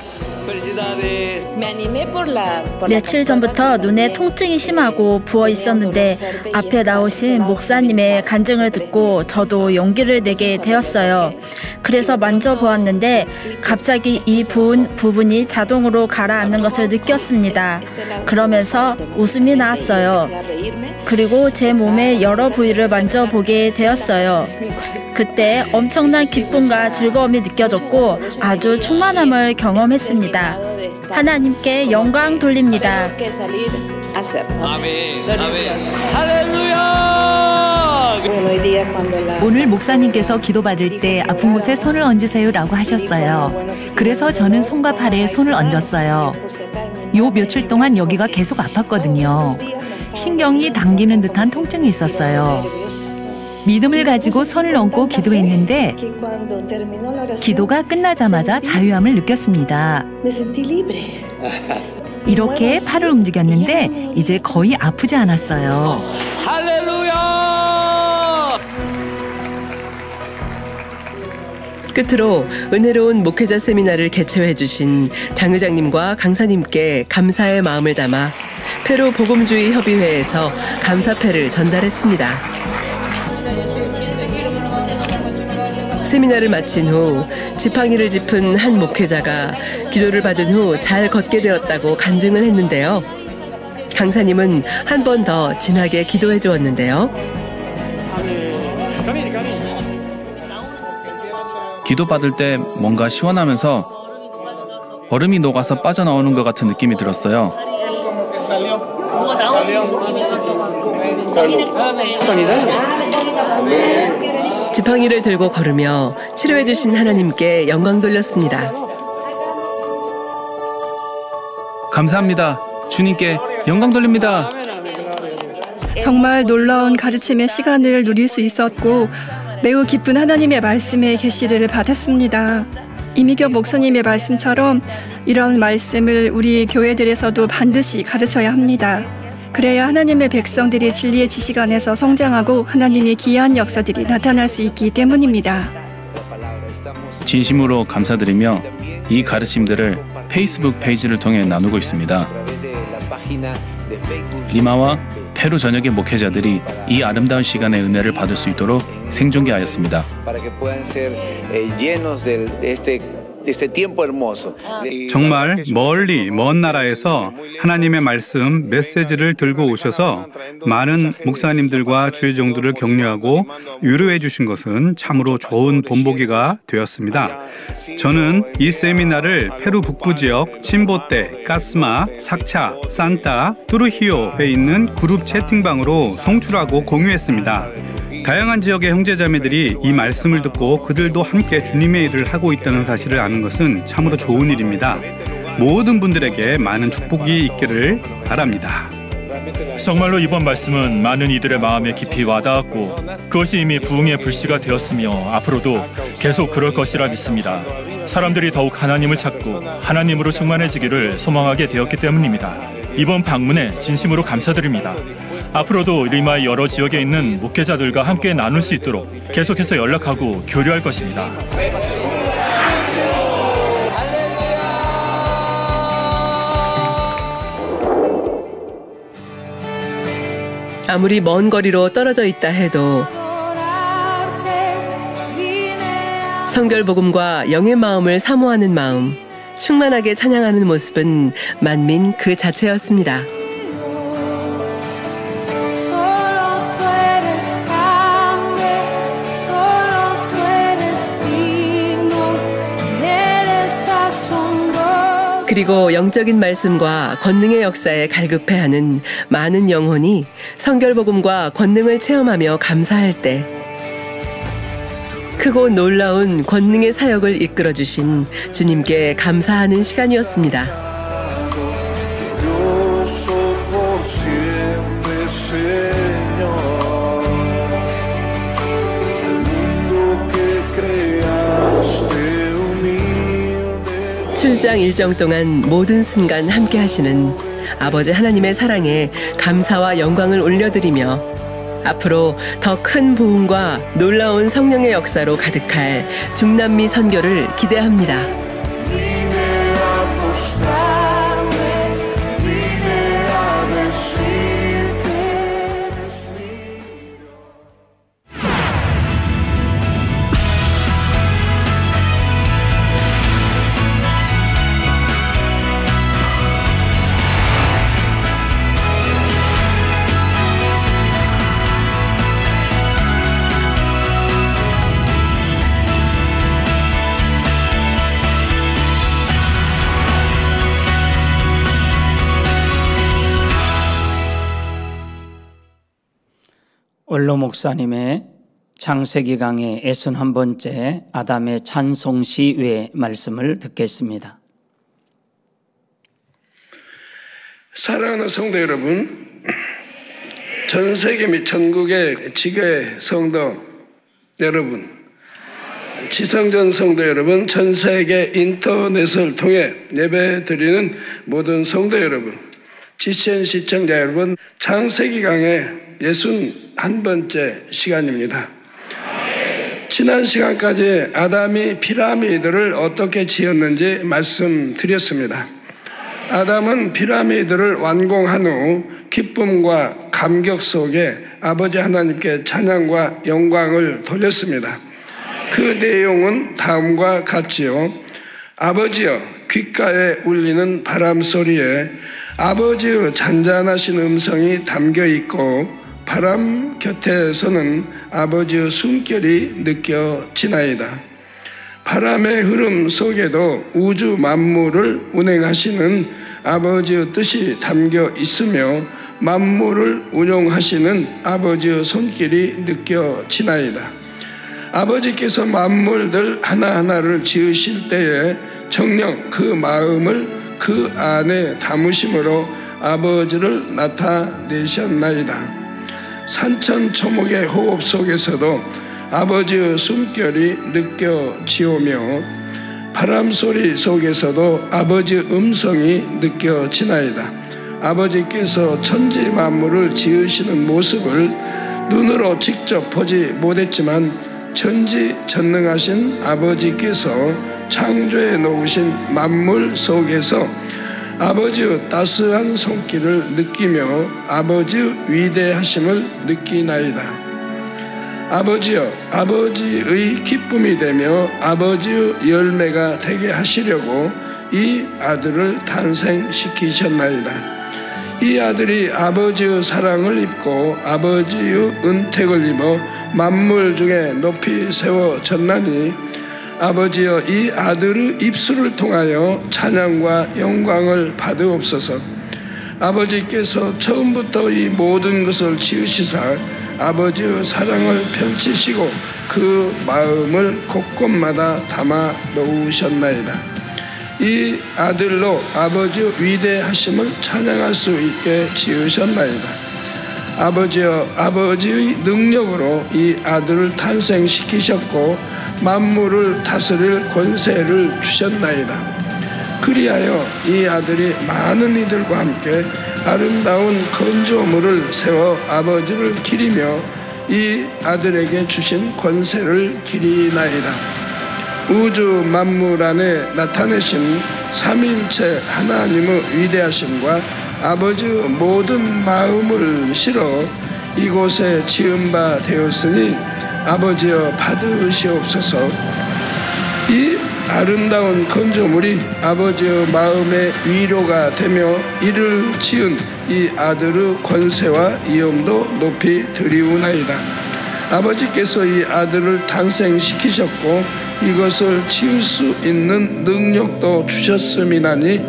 며칠 전부터 눈에 통증이 심하고 부어 있었는데 앞에 나오신 목사님의 간증을 듣고 저도 용기를 내게 되었어요. 그래서 만져보았는데 갑자기 이 부은 부분이 자동으로 가라앉는 것을 느꼈습니다. 그러면서 웃음이 나왔어요. 그리고 제 몸의 여러 부위를 만져보게 되었어요. 그때 엄청난 기쁨과 즐거움이 느껴졌고 아주 충만함을 경험했습니다. 하나님께 영광 돌립니다. 아멘. 할렐루야! 오늘 목사님께서 기도받을 때 아픈 곳에 손을 얹으세요라고 하셨어요. 그래서 저는 손과 팔에 손을 얹었어요. 요 며칠 동안 여기가 계속 아팠거든요. 신경이 당기는 듯한 통증이 있었어요. 믿음을 가지고 손을 얹고 기도했는데 기도가 끝나자마자 자유함을 느꼈습니다. 이렇게 팔을 움직였는데 이제 거의 아프지 않았어요. 할렐루야! 끝으로 은혜로운 목회자 세미나를 개최해 주신 당의장님과 강사님께 감사의 마음을 담아 페루 복음주의 협의회에서 감사패를 전달했습니다. 세미나를 마친 후 지팡이를 짚은 한 목회자가 기도를 받은 후 잘 걷게 되었다고 간증을 했는데요. 강사님은 한 번 더 진하게 기도해 주었는데요. 기도받을 때 뭔가 시원하면서 얼음이 녹아서 빠져나오는 것 같은 느낌이 들었어요. 지팡이를 들고 걸으며 치료해 주신 하나님께 영광 돌렸습니다. 감사합니다. 주님께 영광 돌립니다. 정말 놀라운 가르침의 시간을 누릴 수 있었고 매우 기쁜 하나님의 말씀의 계시를 받았습니다. 이미교 목사님의 말씀처럼 이런 말씀을 우리 교회들에서도 반드시 가르쳐야 합니다. 그래야 하나님의 백성들이 진리의 지식 안에서 성장하고 하나님의 기이한 역사들이 나타날 수 있기 때문입니다. 진심으로 감사드리며 이 가르침들을 페이스북 페이지를 통해 나누고 있습니다. 리마와 페루 전역의 목회자들이 이 아름다운 시간의 은혜를 받을 수 있도록 생존기하였습니다. 정말 멀리 먼 나라에서 하나님의 말씀 메시지를 들고 오셔서 많은 목사님들과 주의종들을 격려하고 위로해 주신 것은 참으로 좋은 본보기가 되었습니다. 저는 이 세미나를 페루 북부 지역 침보떼, 까스마, 삭차, 산타, 투르히오에 있는 그룹 채팅방으로 송출하고 공유했습니다. 다양한 지역의 형제자매들이 이 말씀을 듣고 그들도 함께 주님의 일을 하고 있다는 사실을 아는 것은 참으로 좋은 일입니다. 모든 분들에게 많은 축복이 있기를 바랍니다. 정말로 이번 말씀은 많은 이들의 마음에 깊이 와닿았고 그것이 이미 부흥의 불씨가 되었으며 앞으로도 계속 그럴 것이라 믿습니다. 사람들이 더욱 하나님을 찾고 하나님으로 충만해지기를 소망하게 되었기 때문입니다. 이번 방문에 진심으로 감사드립니다. 앞으로도 리마의 여러 지역에 있는 목회자들과 함께 나눌 수 있도록 계속해서 연락하고 교류할 것입니다. 아무리 먼 거리로 떨어져 있다 해도 성결복음과 영의 마음을 사모하는 마음, 충만하게 찬양하는 모습은 만민 그 자체였습니다. 그리고 영적인 말씀과 권능의 역사에 갈급해하는 많은 영혼이 성결복음과 권능을 체험하며 감사할 때 크고 놀라운 권능의 사역을 이끌어주신 주님께 감사하는 시간이었습니다. 출장 일정 동안 모든 순간 함께 하시는 아버지 하나님의 사랑에 감사와 영광을 올려드리며 앞으로 더 큰 부흥과 놀라운 성령의 역사로 가득할 중남미 선교를 기대합니다. 원로 목사님의 창세기 강의 61번째 아담의 찬송시 외 말씀을 듣겠습니다. 사랑하는 성도 여러분, 전 세계 및 전국의 지교회 성도 여러분, 지성전 성도 여러분, 전 세계 인터넷을 통해 예배드리는 모든 성도 여러분, GCN 시청자 여러분, 창세기 강의 61번째 시간입니다. 지난 시간까지 아담이 피라미드를 어떻게 지었는지 말씀드렸습니다. 아담은 피라미드를 완공한 후 기쁨과 감격 속에 아버지 하나님께 찬양과 영광을 돌렸습니다. 그 내용은 다음과 같지요. 아버지여, 귓가에 울리는 바람 소리에 아버지의 잔잔하신 음성이 담겨 있고 바람 곁에서는 아버지의 숨결이 느껴지나이다. 바람의 흐름 속에도 우주 만물을 운행하시는 아버지의 뜻이 담겨 있으며 만물을 운용하시는 아버지의 손길이 느껴지나이다. 아버지께서 만물들 하나하나를 지으실 때에 정녕 그 마음을 그 안에 담으심으로 아버지를 나타내셨나이다. 산천초목의 호흡 속에서도 아버지의 숨결이 느껴지오며 바람 소리 속에서도 아버지 음성이 느껴지나이다. 아버지께서 천지 만물을 지으시는 모습을 눈으로 직접 보지 못했지만 전지전능하신 아버지께서 창조해 놓으신 만물 속에서 아버지의 따스한 손길을 느끼며 아버지의 위대하심을 느끼나이다. 아버지여, 아버지의 기쁨이 되며 아버지의 열매가 되게 하시려고 이 아들을 탄생시키셨나이다. 이 아들이 아버지의 사랑을 입고 아버지의 은택을 입어 만물 중에 높이 세워졌나니 아버지여, 이 아들의 입술을 통하여 찬양과 영광을 받으옵소서. 아버지께서 처음부터 이 모든 것을 지으시사 아버지의 사랑을 펼치시고 그 마음을 곳곳마다 담아 놓으셨나이다. 이 아들로 아버지의 위대하심을 찬양할 수 있게 지으셨나이다. 아버지여, 아버지의 능력으로 이 아들을 탄생시키셨고 만물을 다스릴 권세를 주셨나이다. 그리하여 이 아들이 많은 이들과 함께 아름다운 건조물을 세워 아버지를 기리며 이 아들에게 주신 권세를 기리나이다. 우주 만물 안에 나타내신 삼위일체 하나님의 위대하심과 아버지의 모든 마음을 실어 이곳에 지은 바 되었으니 아버지여, 받으시옵소서. 이 아름다운 건조물이 아버지의 마음의 위로가 되며 이를 지은 이 아들의 권세와 위엄도 높이 드리우나이다. 아버지께서 이 아들을 탄생시키셨고 이것을 지을 수 있는 능력도 주셨음이나니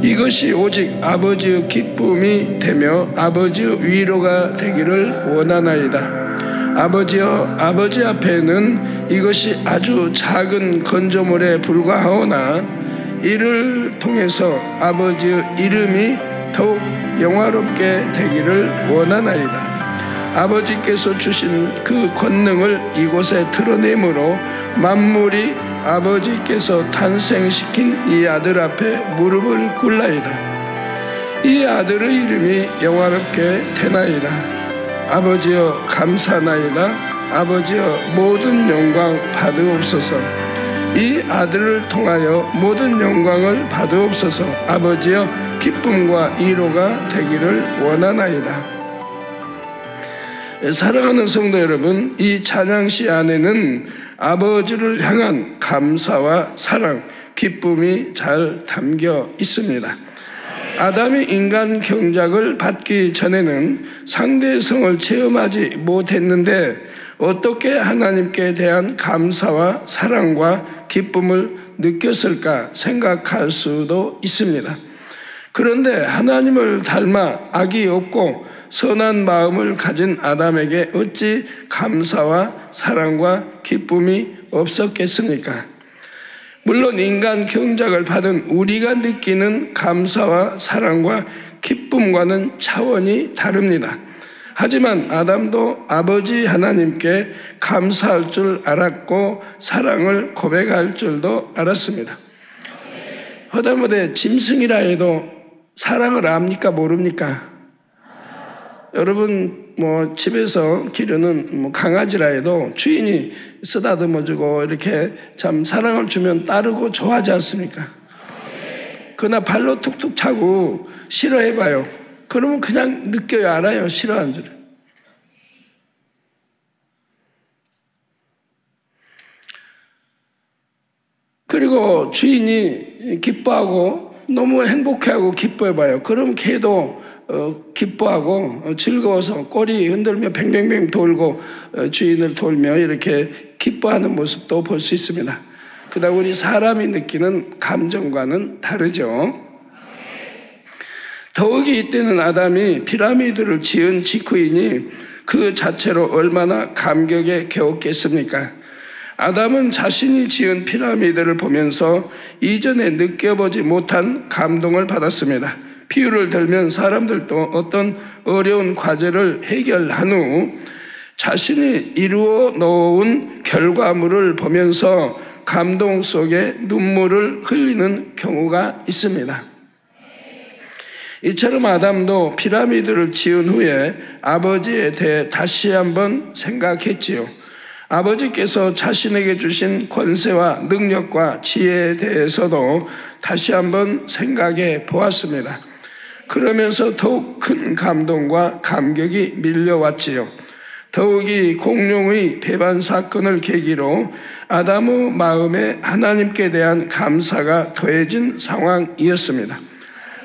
이것이 오직 아버지의 기쁨이 되며 아버지의 위로가 되기를 원하나이다. 아버지여, 아버지 앞에는 이것이 아주 작은 건조물에 불과하오나 이를 통해서 아버지의 이름이 더욱 영화롭게 되기를 원하나이다. 아버지께서 주신 그 권능을 이곳에 드러내므로 만물이 아버지께서 탄생시킨 이 아들 앞에 무릎을 꿇나이다. 이 아들의 이름이 영화롭게 되나이다. 아버지여, 감사나이다. 아버지여, 모든 영광 받으옵소서. 이 아들을 통하여 모든 영광을 받으옵소서. 아버지여, 기쁨과 위로가 되기를 원하나이다. 사랑하는 성도 여러분, 이 찬양시 안에는 아버지를 향한 감사와 사랑, 기쁨이 잘 담겨 있습니다. 아담이 인간 경작을 받기 전에는 상대의 성을 체험하지 못했는데 어떻게 하나님께 대한 감사와 사랑과 기쁨을 느꼈을까 생각할 수도 있습니다. 그런데 하나님을 닮아 악이 없고 선한 마음을 가진 아담에게 어찌 감사와 사랑과 기쁨이 없었겠습니까? 물론 인간 경작을 받은 우리가 느끼는 감사와 사랑과 기쁨과는 차원이 다릅니다. 하지만 아담도 아버지 하나님께 감사할 줄 알았고 사랑을 고백할 줄도 알았습니다. 허다못해 짐승이라 해도 사랑을 압니까 모릅니까? 여러분 집에서 기르는 강아지라 해도 주인이 쓰다듬어주고 이렇게 참 사랑을 주면 따르고 좋아하지 않습니까? 그러나 발로 툭툭 차고 싫어해봐요. 그러면 그냥 느껴요. 알아요. 싫어하는 줄. 그리고 주인이 기뻐하고 너무 행복해하고 기뻐해봐요. 그럼 걔도 기뻐하고 즐거워서 꼬리 흔들며 뱅뱅뱅 돌고 주인을 돌며 이렇게 기뻐하는 모습도 볼 수 있습니다. 그러다 우리 사람이 느끼는 감정과는 다르죠. 더욱이 이때는 아담이 피라미드를 지은 직후이니 그 자체로 얼마나 감격에 겨웠겠습니까? 아담은 자신이 지은 피라미드를 보면서 이전에 느껴보지 못한 감동을 받았습니다. 비유를 들면 사람들도 어떤 어려운 과제를 해결한 후 자신이 이루어 놓은 결과물을 보면서 감동 속에 눈물을 흘리는 경우가 있습니다. 이처럼 아담도 피라미드를 지은 후에 아버지에 대해 다시 한번 생각했지요. 아버지께서 자신에게 주신 권세와 능력과 지혜에 대해서도 다시 한번 생각해 보았습니다. 그러면서 더욱 큰 감동과 감격이 밀려왔지요. 더욱이 공룡의 배반 사건을 계기로 아담의 마음에 하나님께 대한 감사가 더해진 상황이었습니다.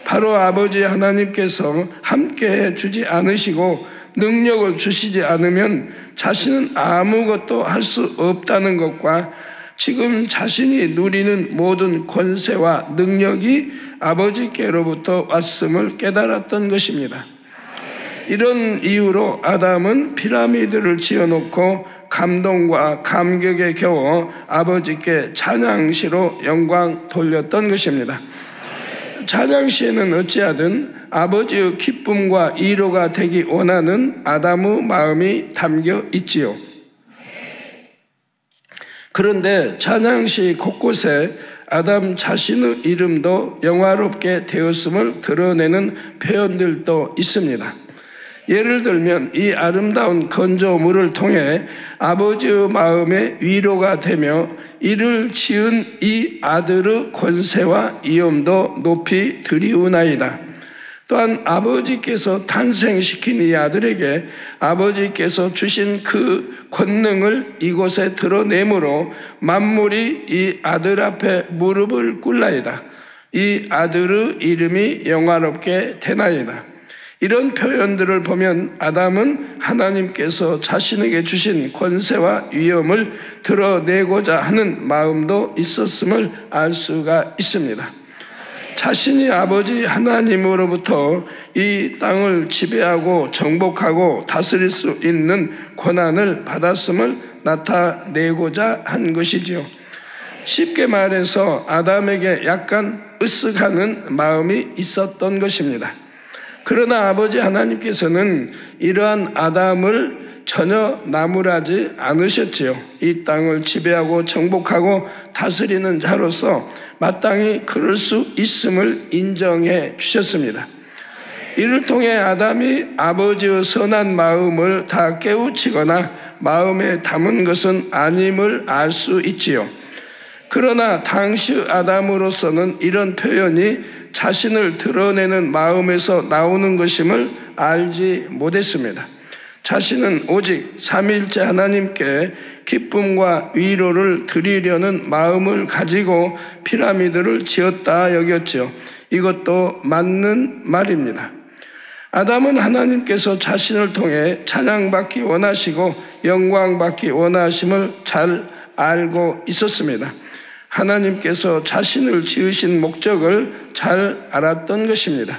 바로 아버지 하나님께서 함께해 주지 않으시고 능력을 주시지 않으면 자신은 아무것도 할 수 없다는 것과 지금 자신이 누리는 모든 권세와 능력이 아버지께로부터 왔음을 깨달았던 것입니다. 이런 이유로 아담은 피라미드를 지어놓고 감동과 감격에 겨워 아버지께 찬양시로 영광 돌렸던 것입니다. 찬양시에는 어찌하든 아버지의 기쁨과 위로가 되기 원하는 아담의 마음이 담겨 있지요. 그런데 찬양시 곳곳에 아담 자신의 이름도 영화롭게 되었음을 드러내는 표현들도 있습니다. 예를 들면 이 아름다운 건조물을 통해 아버지의 마음에 위로가 되며 이를 지은 이 아들의 권세와 위엄도 높이 드리우나이다. 또한 아버지께서 탄생시킨 이 아들에게 아버지께서 주신 그 권능을 이곳에 드러내므로 만물이 이 아들 앞에 무릎을 꿇나이다. 이 아들의 이름이 영화롭게 되나이다. 이런 표현들을 보면 아담은 하나님께서 자신에게 주신 권세와 위엄을 드러내고자 하는 마음도 있었음을 알 수가 있습니다. 자신이 아버지 하나님으로부터 이 땅을 지배하고 정복하고 다스릴 수 있는 권한을 받았음을 나타내고자 한 것이지요. 쉽게 말해서 아담에게 약간 으쓱하는 마음이 있었던 것입니다. 그러나 아버지 하나님께서는 이러한 아담을 전혀 나무라지 않으셨지요. 이 땅을 지배하고 정복하고 다스리는 자로서 마땅히 그럴 수 있음을 인정해 주셨습니다. 이를 통해 아담이 아버지의 선한 마음을 다 깨우치거나 마음에 담은 것은 아님을 알 수 있지요. 그러나 당시 아담으로서는 이런 표현이 자신을 드러내는 마음에서 나오는 것임을 알지 못했습니다. 자신은 오직 삼위일체 하나님께 기쁨과 위로를 드리려는 마음을 가지고 피라미드를 지었다 여겼죠. 이것도 맞는 말입니다. 아담은 하나님께서 자신을 통해 찬양받기 원하시고 영광받기 원하심을 잘 알고 있었습니다. 하나님께서 자신을 지으신 목적을 잘 알았던 것입니다.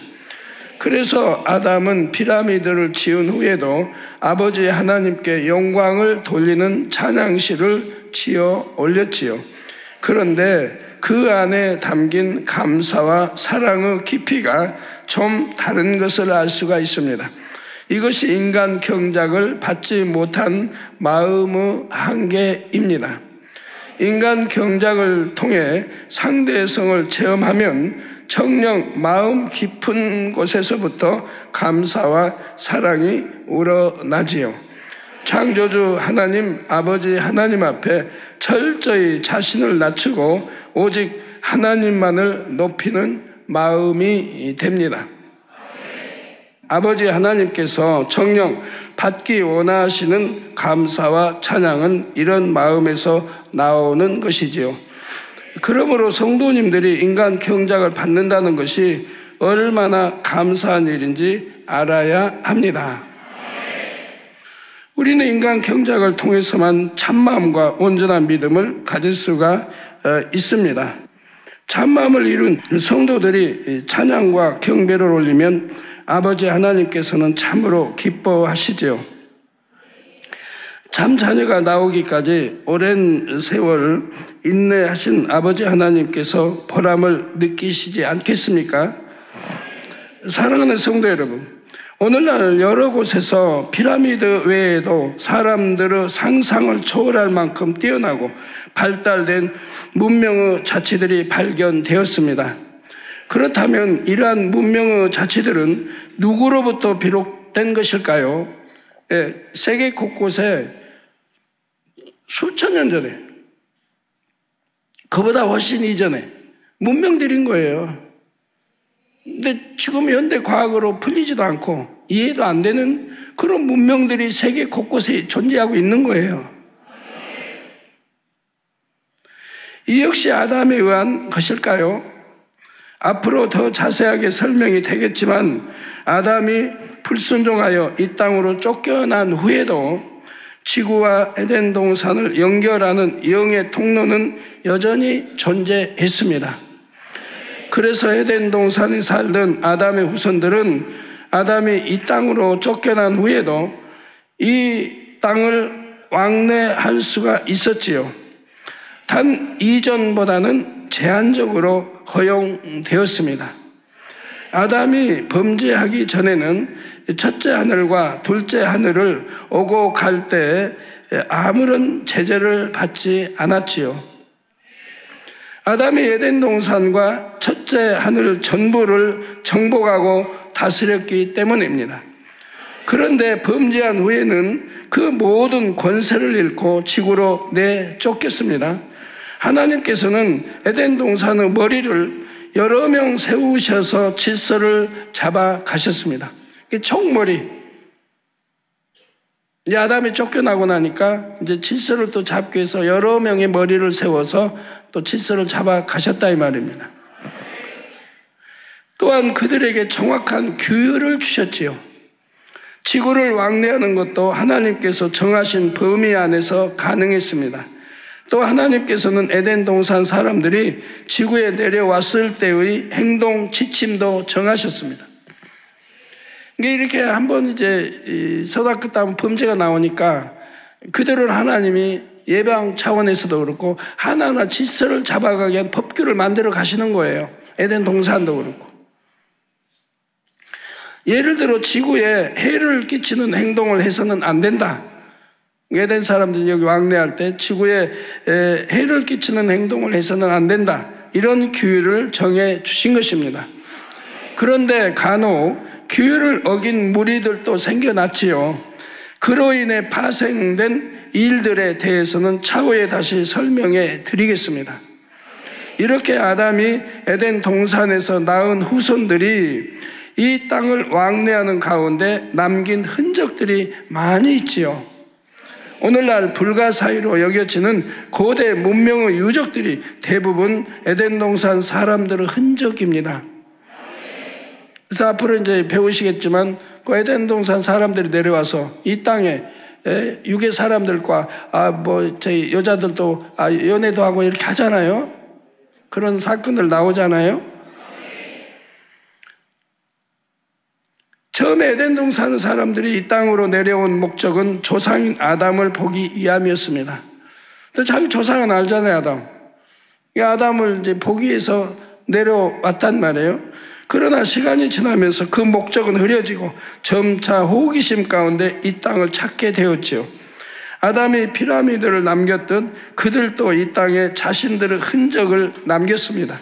그래서 아담은 피라미드를 지은 후에도 아버지 하나님께 영광을 돌리는 찬양시를 지어 올렸지요. 그런데 그 안에 담긴 감사와 사랑의 깊이가 좀 다른 것을 알 수가 있습니다. 이것이 인간 경작을 받지 못한 마음의 한계입니다. 인간 경작을 통해 상대성을 체험하면 정녕 마음 깊은 곳에서부터 감사와 사랑이 우러나지요. 창조주 하나님 아버지 하나님 앞에 철저히 자신을 낮추고 오직 하나님만을 높이는 마음이 됩니다. 아버지 하나님께서 정녕 받기 원하시는 감사와 찬양은 이런 마음에서 나오는 것이지요. 그러므로 성도님들이 인간 경작을 받는다는 것이 얼마나 감사한 일인지 알아야 합니다. 우리는 인간 경작을 통해서만 참마음과 온전한 믿음을 가질 수가 있습니다. 참마음을 이룬 성도들이 찬양과 경배를 올리면 아버지 하나님께서는 참으로 기뻐하시죠. 참 자녀가 나오기까지 오랜 세월 인내하신 아버지 하나님께서 보람을 느끼시지 않겠습니까? 사랑하는 성도 여러분, 오늘날 여러 곳에서 피라미드 외에도 사람들의 상상을 초월할 만큼 뛰어나고 발달된 문명의 자치들이 발견되었습니다. 그렇다면 이러한 문명의 자치들은 누구로부터 비롯된 것일까요? 세계 곳곳에 수천 년 전에, 그보다 훨씬 이전에 문명들인 거예요. 근데 지금 현대 과학으로 풀리지도 않고 이해도 안 되는 그런 문명들이 세계 곳곳에 존재하고 있는 거예요. 이 역시 아담에 의한 것일까요? 앞으로 더 자세하게 설명이 되겠지만 아담이 불순종하여 이 땅으로 쫓겨난 후에도 지구와 에덴 동산을 연결하는 영의 통로는 여전히 존재했습니다. 그래서 에덴 동산에 살던 아담의 후손들은 아담이 이 땅으로 쫓겨난 후에도 이 땅을 왕래할 수가 있었지요. 단 이전보다는 제한적으로 허용되었습니다. 아담이 범죄하기 전에는 첫째 하늘과 둘째 하늘을 오고 갈 때 아무런 제재를 받지 않았지요. 아담이 에덴 동산과 첫째 하늘 전부를 정복하고 다스렸기 때문입니다. 그런데 범죄한 후에는 그 모든 권세를 잃고 지구로 내쫓겼습니다. 하나님께서는 에덴 동산의 머리를 여러 명 세우셔서 질서를 잡아 가셨습니다. 총머리. 이제 아담이 쫓겨나고 나니까 이제 질서를 또 잡기 위해서 여러 명의 머리를 세워서 또 질서를 잡아 가셨다 이 말입니다. 또한 그들에게 정확한 규율을 주셨지요. 지구를 왕래하는 것도 하나님께서 정하신 범위 안에서 가능했습니다. 또 하나님께서는 에덴 동산 사람들이 지구에 내려왔을 때의 행동 지침도 정하셨습니다. 이렇게 한번 이제 서다크 땅 범죄가 나오니까 그대로 하나님이 예방 차원에서도 그렇고 하나하나 질서를 잡아가게 한 법규를 만들어 가시는 거예요. 에덴 동산도 그렇고. 예를 들어 지구에 해를 끼치는 행동을 해서는 안 된다. 에덴 사람들이 여기 왕래할 때 지구에 해를 끼치는 행동을 해서는 안 된다. 이런 규율을 정해 주신 것입니다. 그런데 간혹 규율을 어긴 무리들도 생겨났지요. 그로 인해 파생된 일들에 대해서는 차후에 다시 설명해 드리겠습니다. 이렇게 아담이 에덴 동산에서 낳은 후손들이 이 땅을 왕래하는 가운데 남긴 흔적들이 많이 있지요. 오늘날 불가사의로 여겨지는 고대 문명의 유적들이 대부분 에덴 동산 사람들의 흔적입니다. 그래서 앞으로 이제 배우시겠지만 그 에덴 동산 사람들이 내려와서 이 땅에 유괴 사람들과 저희 여자들도 연애도 하고 이렇게 하잖아요. 그런 사건들 나오잖아요. 처음에 에덴 동산 사람들이 이 땅으로 내려온 목적은 조상인 아담을 보기 위함이었습니다. 자기 조상은 알잖아요, 아담. 아담을 이제 보기 위해서 내려왔단 말이에요. 그러나 시간이 지나면서 그 목적은 흐려지고 점차 호기심 가운데 이 땅을 찾게 되었지요. 아담이 피라미드를 남겼듯 그들도 이 땅에 자신들의 흔적을 남겼습니다.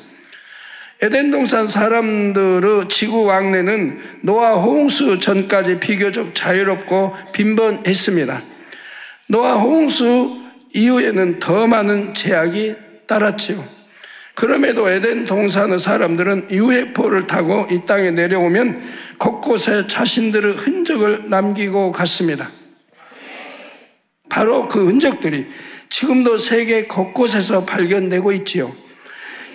에덴 동산 사람들의 지구 왕래는 노아 홍수 전까지 비교적 자유롭고 빈번했습니다. 노아 홍수 이후에는 더 많은 제약이 따랐지요. 그럼에도 에덴 동산의 사람들은 UFO를 타고 이 땅에 내려오면 곳곳에 자신들의 흔적을 남기고 갔습니다. 바로 그 흔적들이 지금도 세계 곳곳에서 발견되고 있지요.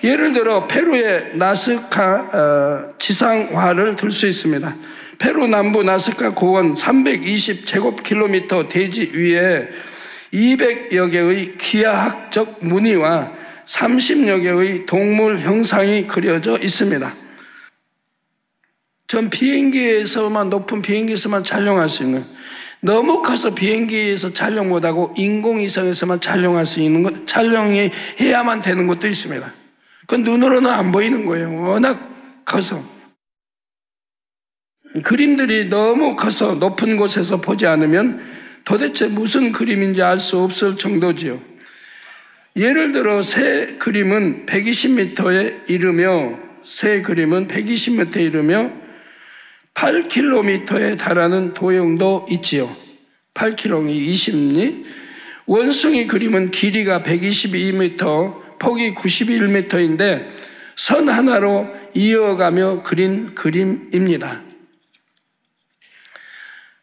예를 들어 페루의 나스카 지상화를 들 수 있습니다. 페루 남부 나스카 고원 320제곱킬로미터 대지 위에 200여 개의 기하학적 무늬와 30여 개의 동물 형상이 그려져 있습니다. 전 비행기에서만, 높은 비행기에서만 촬영할 수 있는, 너무 커서 비행기에서 촬영 못하고 인공위성에서만 촬영할 수 있는 것, 촬영이 해야만 되는 것도 있습니다. 그건 눈으로는 안 보이는 거예요. 워낙 커서. 그림들이 너무 커서 높은 곳에서 보지 않으면 도대체 무슨 그림인지 알 수 없을 정도지요. 예를 들어 새 그림은 120m에 이르며 8km에 달하는 도형도 있지요. 8km이 20리. 원숭이 그림은 길이가 122m, 폭이 91m인데 선 하나로 이어가며 그린 그림입니다.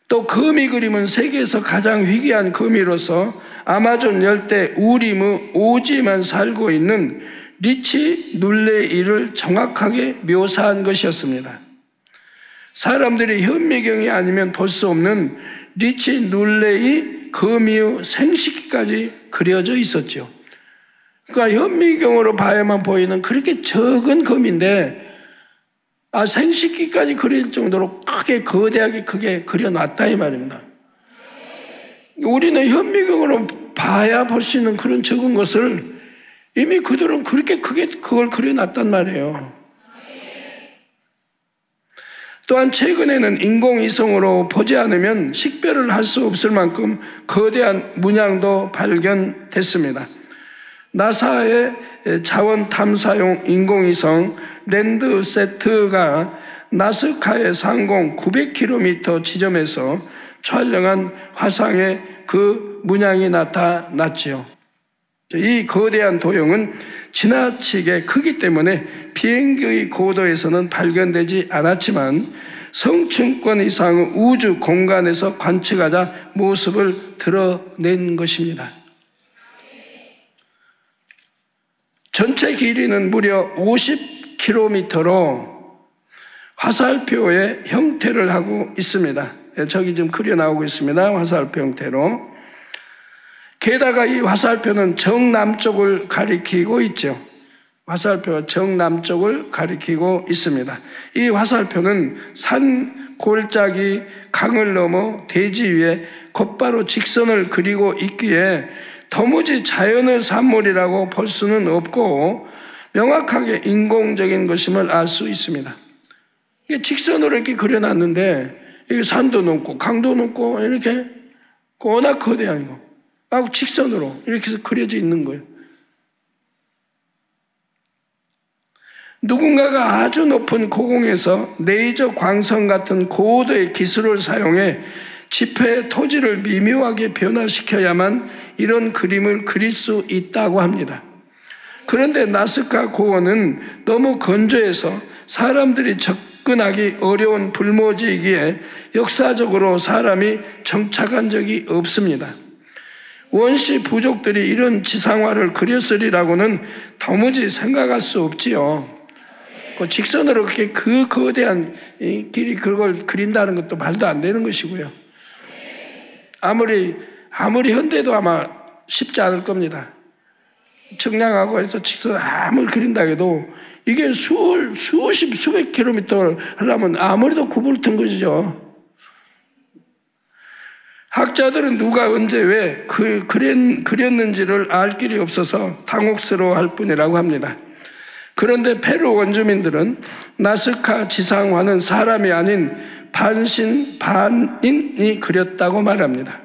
또 거미 그림은 세계에서 가장 희귀한 거미로서 아마존 열대 우림의 오지만 살고 있는 리치 눌레이를 정확하게 묘사한 것이었습니다. 사람들이 현미경이 아니면 볼 수 없는 리치 눌레이 거미의 생식기까지 그려져 있었죠. 그러니까 현미경으로 봐야만 보이는 그렇게 적은 거미인데 생식기까지 그릴 정도로 크게 거대하게 크게 그려놨다 이 말입니다. 우리는 현미경으로 봐야 볼 수 있는 그런 적은 것을 이미 그들은 그렇게 크게 그걸 그려놨단 말이에요. 또한 최근에는 인공위성으로 보지 않으면 식별을 할 수 없을 만큼 거대한 문양도 발견됐습니다. 나사의 자원 탐사용 인공위성 랜드세트가 나스카의 상공 900km 지점에서 촬영한 화상에 그 문양이 나타났지요. 이 거대한 도형은 지나치게 크기 때문에 비행기의 고도에서는 발견되지 않았지만 성층권 이상의 우주 공간에서 관측하자 모습을 드러낸 것입니다. 전체 길이는 무려 50km로 화살표의 형태를 하고 있습니다. 저기 지금 그려 나오고 있습니다. 화살표 형태로. 게다가 이 화살표는 정남쪽을 가리키고 있죠. 화살표가 정남쪽을 가리키고 있습니다. 이 화살표는 산 골짜기 강을 넘어 대지 위에 곧바로 직선을 그리고 있기에 도무지 자연의 산물이라고 볼 수는 없고 명확하게 인공적인 것임을 알 수 있습니다. 이게 직선으로 이렇게 그려놨는데 이게 산도 넘고 강도 넘고 이렇게 워낙 거대한 거 하고 직선으로 이렇게 해서 그려져 있는 거예요. 누군가가 아주 높은 고공에서 레이저 광선 같은 고도의 기술을 사용해 지표의 토지를 미묘하게 변화시켜야만 이런 그림을 그릴 수 있다고 합니다. 그런데 나스카 고원은 너무 건조해서 사람들이 접근하기 어려운 불모지이기에 역사적으로 사람이 정착한 적이 없습니다. 원시 부족들이 이런 지상화를 그렸으리라고는 도무지 생각할 수 없지요. 그 직선으로 그렇게 그 거대한 길이 그걸 그린다는 것도 말도 안 되는 것이고요. 아무리 현대도 아마 쉽지 않을 겁니다. 측량하고 해서 직선 아무리 그린다 해도 이게 수백 킬로미터 하려면 아무래도 구불튼 것이죠. 학자들은 누가 언제 왜 그렸는지를 알 길이 없어서 당혹스러워할 뿐이라고 합니다. 그런데 페루 원주민들은 나스카 지상화는 사람이 아닌 반신 반인이 그렸다고 말합니다.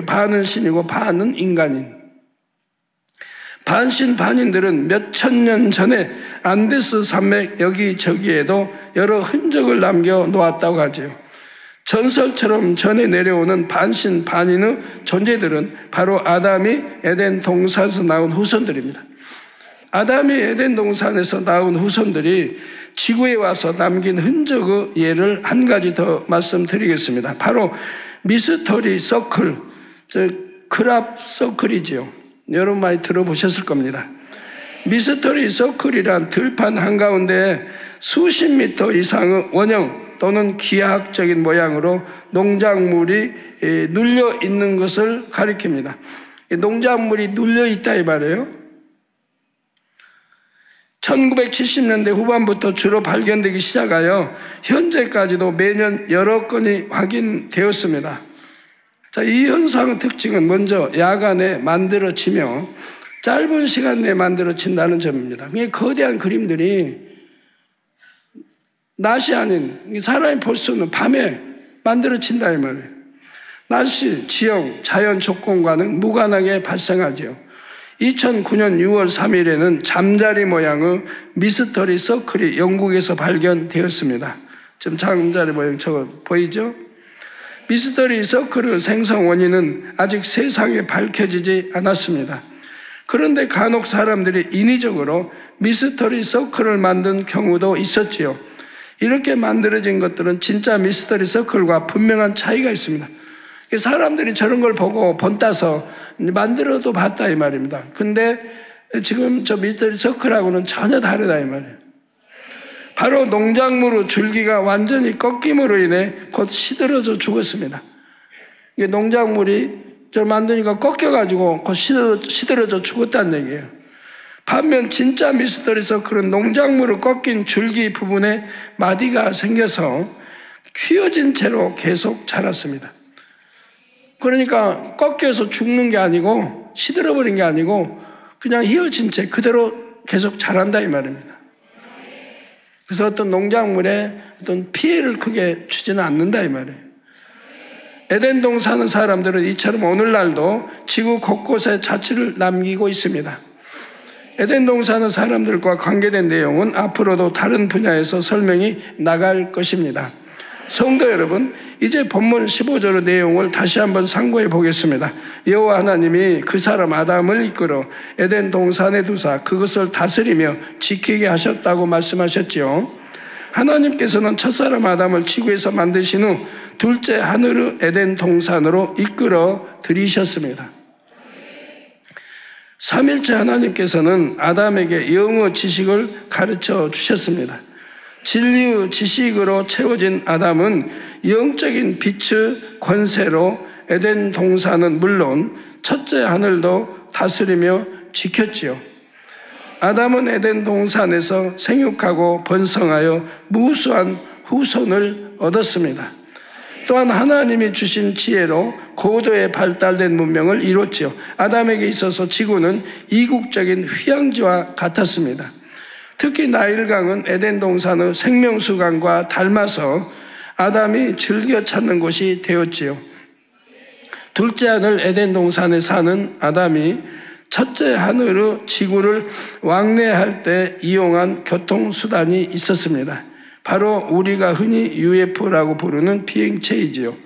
반은 신이고 반은 인간인. 반신 반인들은 몇천 년 전에 안데스 산맥 여기저기에도 여러 흔적을 남겨 놓았다고 하죠. 전설처럼 전해 내려오는 반신 반인의 존재들은 바로 아담이 에덴 동산에서 나온 후손들입니다. 아담이 에덴 동산에서 나온 후손들이 지구에 와서 남긴 흔적의 예를 한 가지 더 말씀드리겠습니다. 바로 미스터리 서클, 크랍 서클이지요. 여러분 많이 들어보셨을 겁니다. 미스터리 서클이란 들판 한가운데 수십 미터 이상의 원형 또는 기하학적인 모양으로 농작물이 눌려 있는 것을 가리킵니다. 농작물이 눌려 있다 이 말이에요. 1970년대 후반부터 주로 발견되기 시작하여 현재까지도 매년 여러 건이 확인되었습니다. 자, 이 현상의 특징은 먼저 야간에 만들어지며 짧은 시간 내에 만들어진다는 점입니다. 거대한 그림들이 낮이 아닌 사람이 볼 수 없는 밤에 만들어진다 이 말이에요. 날씨, 지형, 자연 조건과는 무관하게 발생하지요. 2009년 6월 3일에는 잠자리 모양의 미스터리 서클이 영국에서 발견되었습니다. 지금 잠자리 모양 저거 보이죠? 미스터리 서클의 생성 원인은 아직 세상에 밝혀지지 않았습니다. 그런데 간혹 사람들이 인위적으로 미스터리 서클을 만든 경우도 있었지요. 이렇게 만들어진 것들은 진짜 미스터리 서클과 분명한 차이가 있습니다. 사람들이 저런 걸 보고 본따서 만들어도 봤다 이 말입니다. 근데 지금 저 미스터리 서클하고는 전혀 다르다 이 말이에요. 바로 농작물의 줄기가 완전히 꺾임으로 인해 곧 시들어져 죽었습니다. 이게 농작물이 저 만드니까 꺾여가지고 곧 시들어져 죽었다는 얘기예요. 반면 진짜 미스터리 서클은 농작물을 꺾인 줄기 부분에 마디가 생겨서 휘어진 채로 계속 자랐습니다. 그러니까 꺾여서 죽는 게 아니고 시들어버린 게 아니고 그냥 휘어진 채 그대로 계속 자란다 이 말입니다. 그래서 어떤 농작물에 어떤 피해를 크게 주지는 않는다 이 말이에요. 에덴동 사는 사람들은 이처럼 오늘날도 지구 곳곳에 자취를 남기고 있습니다. 에덴동 사는 사람들과 관계된 내용은 앞으로도 다른 분야에서 설명이 나갈 것입니다. 성도 여러분, 이제 본문 15절의 내용을 다시 한번 상고해 보겠습니다. 여호와 하나님이 그 사람 아담을 이끌어 에덴 동산에 두사 그것을 다스리며 지키게 하셨다고 말씀하셨지요. 하나님께서는 첫사람 아담을 지구에서 만드신 후 둘째 하늘의 에덴 동산으로 이끌어 들이셨습니다. 삼일째 하나님께서는 아담에게 영의 지식을 가르쳐 주셨습니다. 진리의 지식으로 채워진 아담은 영적인 빛의 권세로 에덴 동산은 물론 첫째 하늘도 다스리며 지켰지요. 아담은 에덴 동산에서 생육하고 번성하여 무수한 후손을 얻었습니다. 또한 하나님이 주신 지혜로 고도에 발달된 문명을 이뤘지요. 아담에게 있어서 지구는 이국적인 휴양지와 같았습니다. 특히 나일강은 에덴 동산의 생명수강과 닮아서 아담이 즐겨 찾는 곳이 되었지요. 둘째 하늘 에덴 동산에 사는 아담이 첫째 하늘의 지구를 왕래할 때 이용한 교통수단이 있었습니다. 바로 우리가 흔히 UFO라고 부르는 비행체이지요.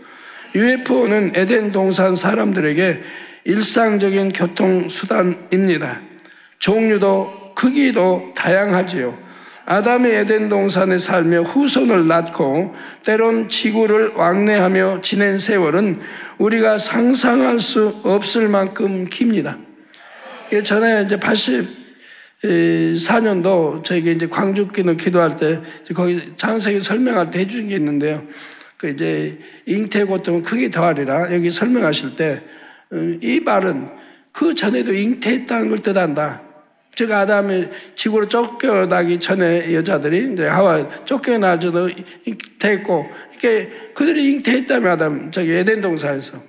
UFO는 에덴 동산 사람들에게 일상적인 교통수단입니다. 종류도 크기도 다양하지요. 아담이 에덴 동산에 살며 후손을 낳고 때론 지구를 왕래하며 지낸 세월은 우리가 상상할 수 없을 만큼 깁니다. 전에 이제 84년도 저에게 이제 광주기도 기도할 때 거기 장세기 설명할 때 해준 게 있는데요. 그 이제 잉태 고통을 크게 더하리라 여기 설명하실 때 이 말은 그 전에도 잉태했다는 걸 뜻한다. 즉 아담이 지구로 쫓겨나기 전에 여자들이 이제 하와 쫓겨나져도 잉태했고 이렇게 그들이 잉태했다며 아담 저기 에덴 동산에서.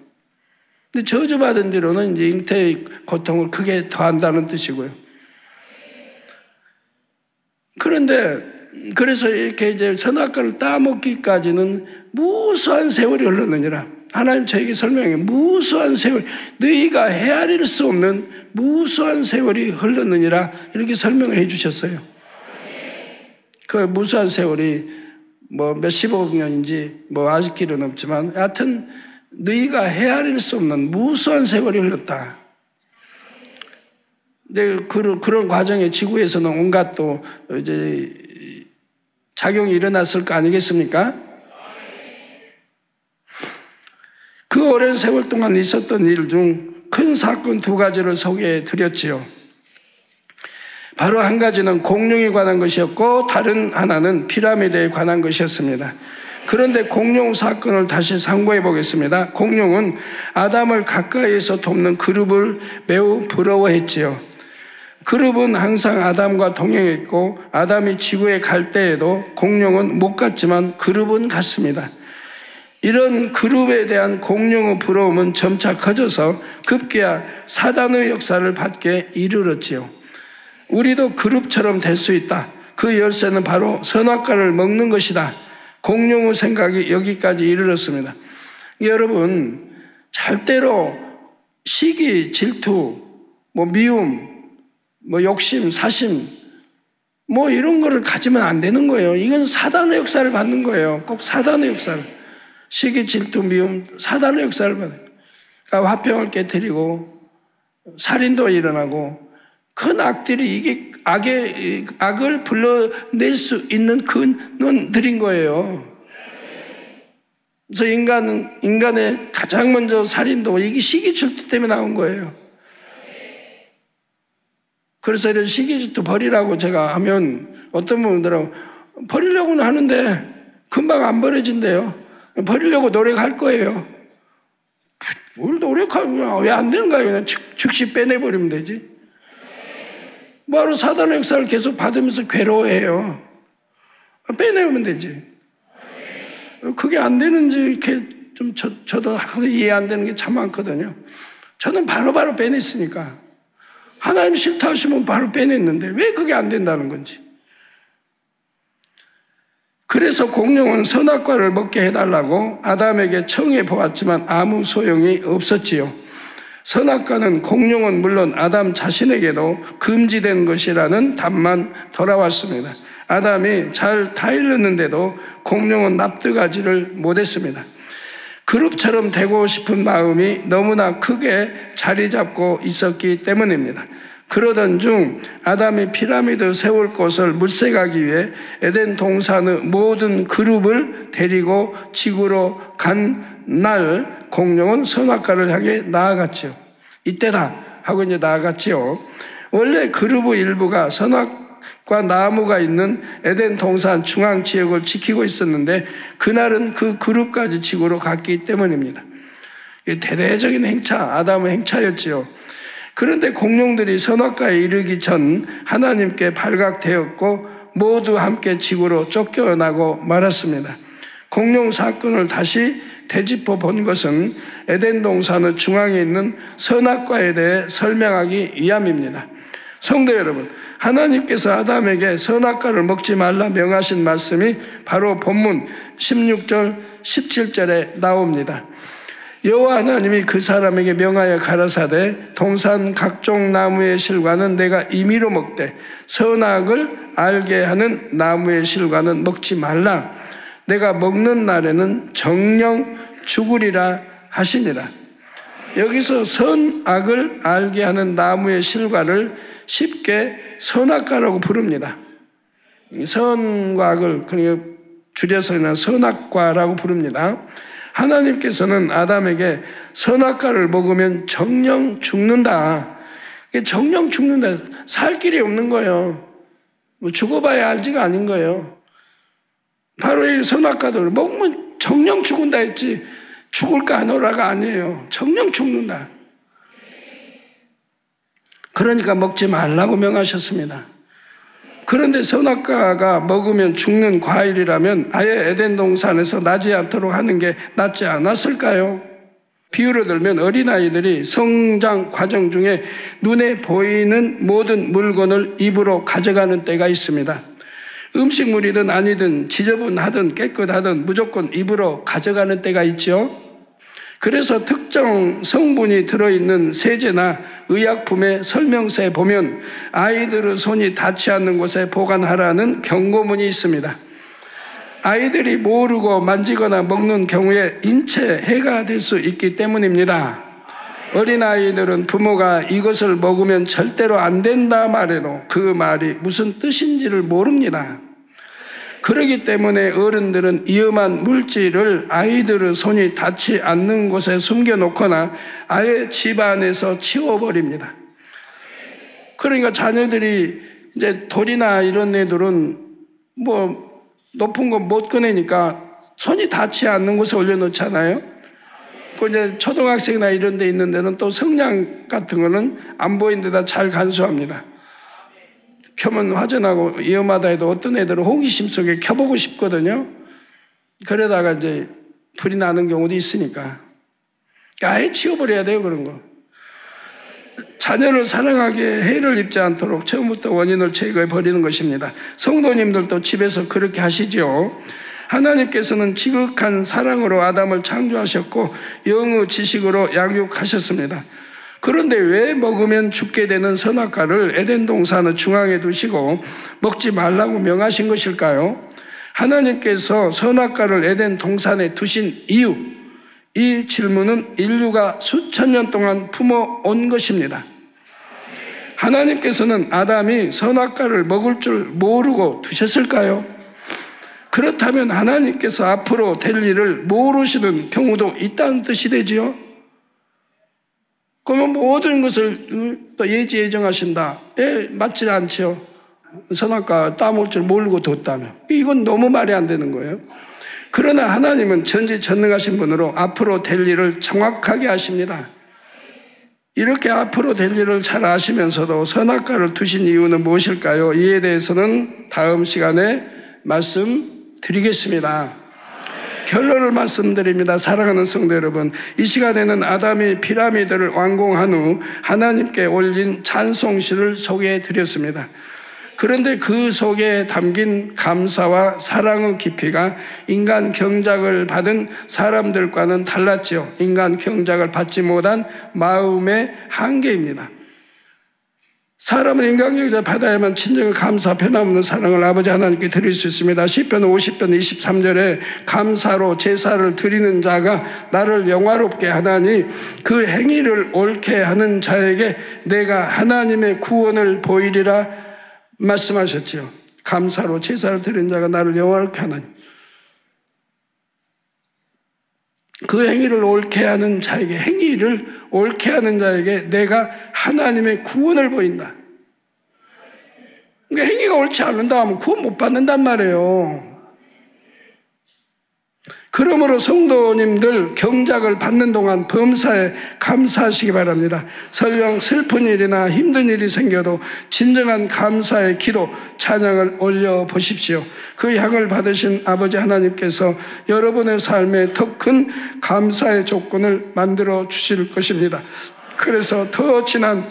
근데 저주받은 뒤로는 이제 잉태의 고통을 크게 더한다는 뜻이고요. 그런데 그래서 이렇게 이제 선악과를 따먹기까지는 무수한 세월이 흘렀느니라. 하나님 저에게 설명해 무수한 세월, 너희가 헤아릴 수 없는 무수한 세월이 흘렀느니라 이렇게 설명을 해 주셨어요. 그 무수한 세월이 뭐 몇십억 년인지 뭐 아직 길은 없지만 하여튼 너희가 헤아릴 수 없는 무수한 세월이 흘렀다. 근데 그런 과정에 지구에서는 온갖 또 이제 작용이 일어났을 거 아니겠습니까? 그 오랜 세월 동안 있었던 일 중 큰 사건 두 가지를 소개해 드렸지요. 바로 한 가지는 공룡에 관한 것이었고 다른 하나는 피라미드에 관한 것이었습니다. 그런데 공룡 사건을 다시 상고해 보겠습니다. 공룡은 아담을 가까이에서 돕는 그룹을 매우 부러워했지요. 그룹은 항상 아담과 동행했고 아담이 지구에 갈 때에도 공룡은 못 갔지만 그룹은 갔습니다. 이런 그룹에 대한 공룡의 부러움은 점차 커져서 급기야 사단의 역사를 받게 이르렀지요. 우리도 그룹처럼 될 수 있다. 그 열쇠는 바로 선악과를 먹는 것이다. 공룡의 생각이 여기까지 이르렀습니다. 여러분, 절대로 시기, 질투, 미움, 욕심, 사심, 이런 거를 가지면 안 되는 거예요. 이건 사단의 역사를 받는 거예요. 꼭 사단의 역사를. 시기, 질투, 미움, 사단의 역사를 받아요. 그러니까 화평을 깨뜨리고 살인도 일어나고 큰 악들이 이게 악을 불러낼 수 있는 근원들인 거예요. 그래서 인간의 가장 먼저 살인도 이게 시기, 질투 때문에 나온 거예요. 그래서 이런 시기, 질투 버리라고 제가 하면 어떤 분들은 버리려고는 하는데 금방 안 버려진대요. 버리려고 노력할 거예요. 뭘 노력하고 왜 안 되는가요? 그냥 즉시 빼내버리면 되지. 바로 사단의 역사를 계속 받으면서 괴로워해요. 빼내면 되지. 그게 안 되는지 이렇게 좀 저도 항상 이해 안 되는 게 참 많거든요. 저는 바로바로 빼냈으니까. 하나님 싫다 하시면 바로 빼냈는데 왜 그게 안 된다는 건지. 그래서 공룡은 선악과를 먹게 해달라고 아담에게 청해 보았지만 아무 소용이 없었지요. 선악과는 공룡은 물론 아담 자신에게도 금지된 것이라는 답만 돌아왔습니다. 아담이 잘 다일렀는데도 공룡은 납득하지를 못했습니다. 그룹처럼 되고 싶은 마음이 너무나 크게 자리 잡고 있었기 때문입니다. 그러던 중 아담이 피라미드 세울 곳을 물색하기 위해 에덴 동산의 모든 그룹을 데리고 지구로 간 날 공룡은 선악과를 향해 나아갔죠. 이때다 하고 이제 나아갔지요. 원래 그룹의 일부가 선악과 나무가 있는 에덴 동산 중앙 지역을 지키고 있었는데 그날은 그 그룹까지 지구로 갔기 때문입니다. 대대적인 행차, 아담의 행차였지요. 그런데 공룡들이 선악과에 이르기 전 하나님께 발각되었고 모두 함께 지구로 쫓겨나고 말았습니다. 공룡 사건을 다시 되짚어 본 것은 에덴 동산의 중앙에 있는 선악과에 대해 설명하기 위함입니다. 성도 여러분, 하나님께서 아담에게 선악과를 먹지 말라 명하신 말씀이 바로 본문 16절, 17절에 나옵니다. 여호와 하나님이 그 사람에게 명하여 가라사대 동산 각종 나무의 실과는 내가 임의로 먹되 선악을 알게 하는 나무의 실과는 먹지 말라. 내가 먹는 날에는 정령 죽으리라 하시니라. 여기서 선악을 알게 하는 나무의 실과를 쉽게 선악과라고 부릅니다. 선과 악을 줄여서는 선악과라고 부릅니다. 하나님께서는 아담에게 선악과를 먹으면 정령 죽는다. 정령 죽는다. 살 길이 없는 거예요. 죽어봐야 알지가 아닌 거예요. 바로 이 선악과도 먹으면 정령 죽는다 했지 죽을까 하노라가 아니에요. 정령 죽는다. 그러니까 먹지 말라고 명하셨습니다. 그런데 선악과가 먹으면 죽는 과일이라면 아예 에덴 동산에서 나지 않도록 하는 게 낫지 않았을까요? 비유로 들면 어린아이들이 성장 과정 중에 눈에 보이는 모든 물건을 입으로 가져가는 때가 있습니다. 음식물이든 아니든 지저분하든 깨끗하든 무조건 입으로 가져가는 때가 있죠. 그래서 특정 성분이 들어있는 세제나 의약품의 설명서에 보면 아이들의 손이 닿지 않는 곳에 보관하라는 경고문이 있습니다. 아이들이 모르고 만지거나 먹는 경우에 인체 해가 될 수 있기 때문입니다. 어린아이들은 부모가 이것을 먹으면 절대로 안 된다 말해도 그 말이 무슨 뜻인지를 모릅니다. 그렇기 때문에 어른들은 위험한 물질을 아이들의 손이 닿지 않는 곳에 숨겨놓거나 아예 집 안에서 치워버립니다. 그러니까 자녀들이 이제 돌이나 이런 애들은 높은 거 못 꺼내니까 손이 닿지 않는 곳에 올려놓잖아요. 그 이제 초등학생이나 이런 데 있는 데는 또 성냥 같은 거는 안 보이는 데다 잘 간수합니다. 켜면 화전하고 위험하다 해도 어떤 애들은 호기심 속에 켜보고 싶거든요. 그러다가 이제 불이 나는 경우도 있으니까 아예 치워버려야 돼요, 그런 거. 자녀를 사랑하기에 해를 입지 않도록 처음부터 원인을 제거해 버리는 것입니다. 성도님들도 집에서 그렇게 하시죠. 하나님께서는 지극한 사랑으로 아담을 창조하셨고 영의 지식으로 양육하셨습니다. 그런데 왜 먹으면 죽게 되는 선악과를 에덴 동산의 중앙에 두시고 먹지 말라고 명하신 것일까요? 하나님께서 선악과를 에덴 동산에 두신 이유, 이 질문은 인류가 수천 년 동안 품어온 것입니다. 하나님께서는 아담이 선악과를 먹을 줄 모르고 두셨을까요? 그렇다면 하나님께서 앞으로 될 일을 모르시는 경우도 있다는 뜻이 되지요. 그러면 모든 것을 또 예지 예정하신다. 맞지 않죠. 선악과 따먹을 줄 모르고 뒀다면 이건 너무 말이 안 되는 거예요. 그러나 하나님은 전지전능하신 분으로 앞으로 될 일을 정확하게 아십니다. 이렇게 앞으로 될 일을 잘 아시면서도 선악과를 두신 이유는 무엇일까요? 이에 대해서는 다음 시간에 말씀드리겠습니다. 결론을 말씀드립니다. 사랑하는 성도 여러분, 이 시간에는 아담이 피라미드를 완공한 후 하나님께 올린 찬송시를 소개해 드렸습니다. 그런데 그 속에 담긴 감사와 사랑의 깊이가 인간 경작을 받은 사람들과는 달랐죠. 인간 경작을 받지 못한 마음의 한계입니다. 사람은 인간 경작을 받아야만 진정한 감사, 변함없는 사랑을 아버지 하나님께 드릴 수 있습니다. 시편 50편 23절에 감사로 제사를 드리는 자가 나를 영화롭게 하나니 그 행위를 옳게 하는 자에게 내가 하나님의 구원을 보이리라 말씀하셨죠. 감사로 제사를 드리는 자가 나를 영화롭게 하나니 그 행위를 옳게 하는 자에게, 행위를 옳게 하는 자에게 내가 하나님의 구원을 보인다. 그러니까 행위가 옳지 않는다 하면 구원 못 받는단 말이에요. 그러므로 성도님들 경작을 받는 동안 범사에 감사하시기 바랍니다. 설령 슬픈 일이나 힘든 일이 생겨도 진정한 감사의 기도, 찬양을 올려보십시오. 그 향을 받으신 아버지 하나님께서 여러분의 삶에 더 큰 감사의 조건을 만들어 주실 것입니다. 그래서 더 진한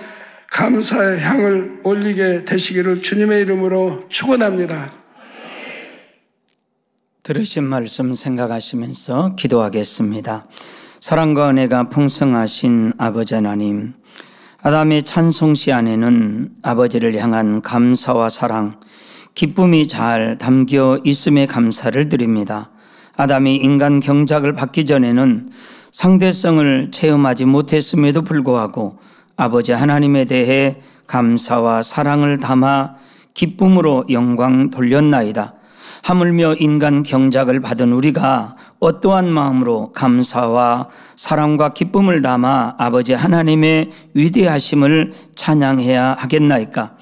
감사의 향을 올리게 되시기를 주님의 이름으로 축원합니다. 들으신 말씀 생각하시면서 기도하겠습니다. 사랑과 은혜가 풍성하신 아버지 하나님, 아담의 찬송시 안에는 아버지를 향한 감사와 사랑, 기쁨이 잘 담겨 있음에 감사를 드립니다. 아담이 인간 경작을 받기 전에는 상대성을 체험하지 못했음에도 불구하고 아버지 하나님에 대해 감사와 사랑을 담아 기쁨으로 영광 돌렸나이다. 하물며 인간 경작을 받은 우리가 어떠한 마음으로 감사와 사랑과 기쁨을 담아 아버지 하나님의 위대하심을 찬양해야 하겠나이까?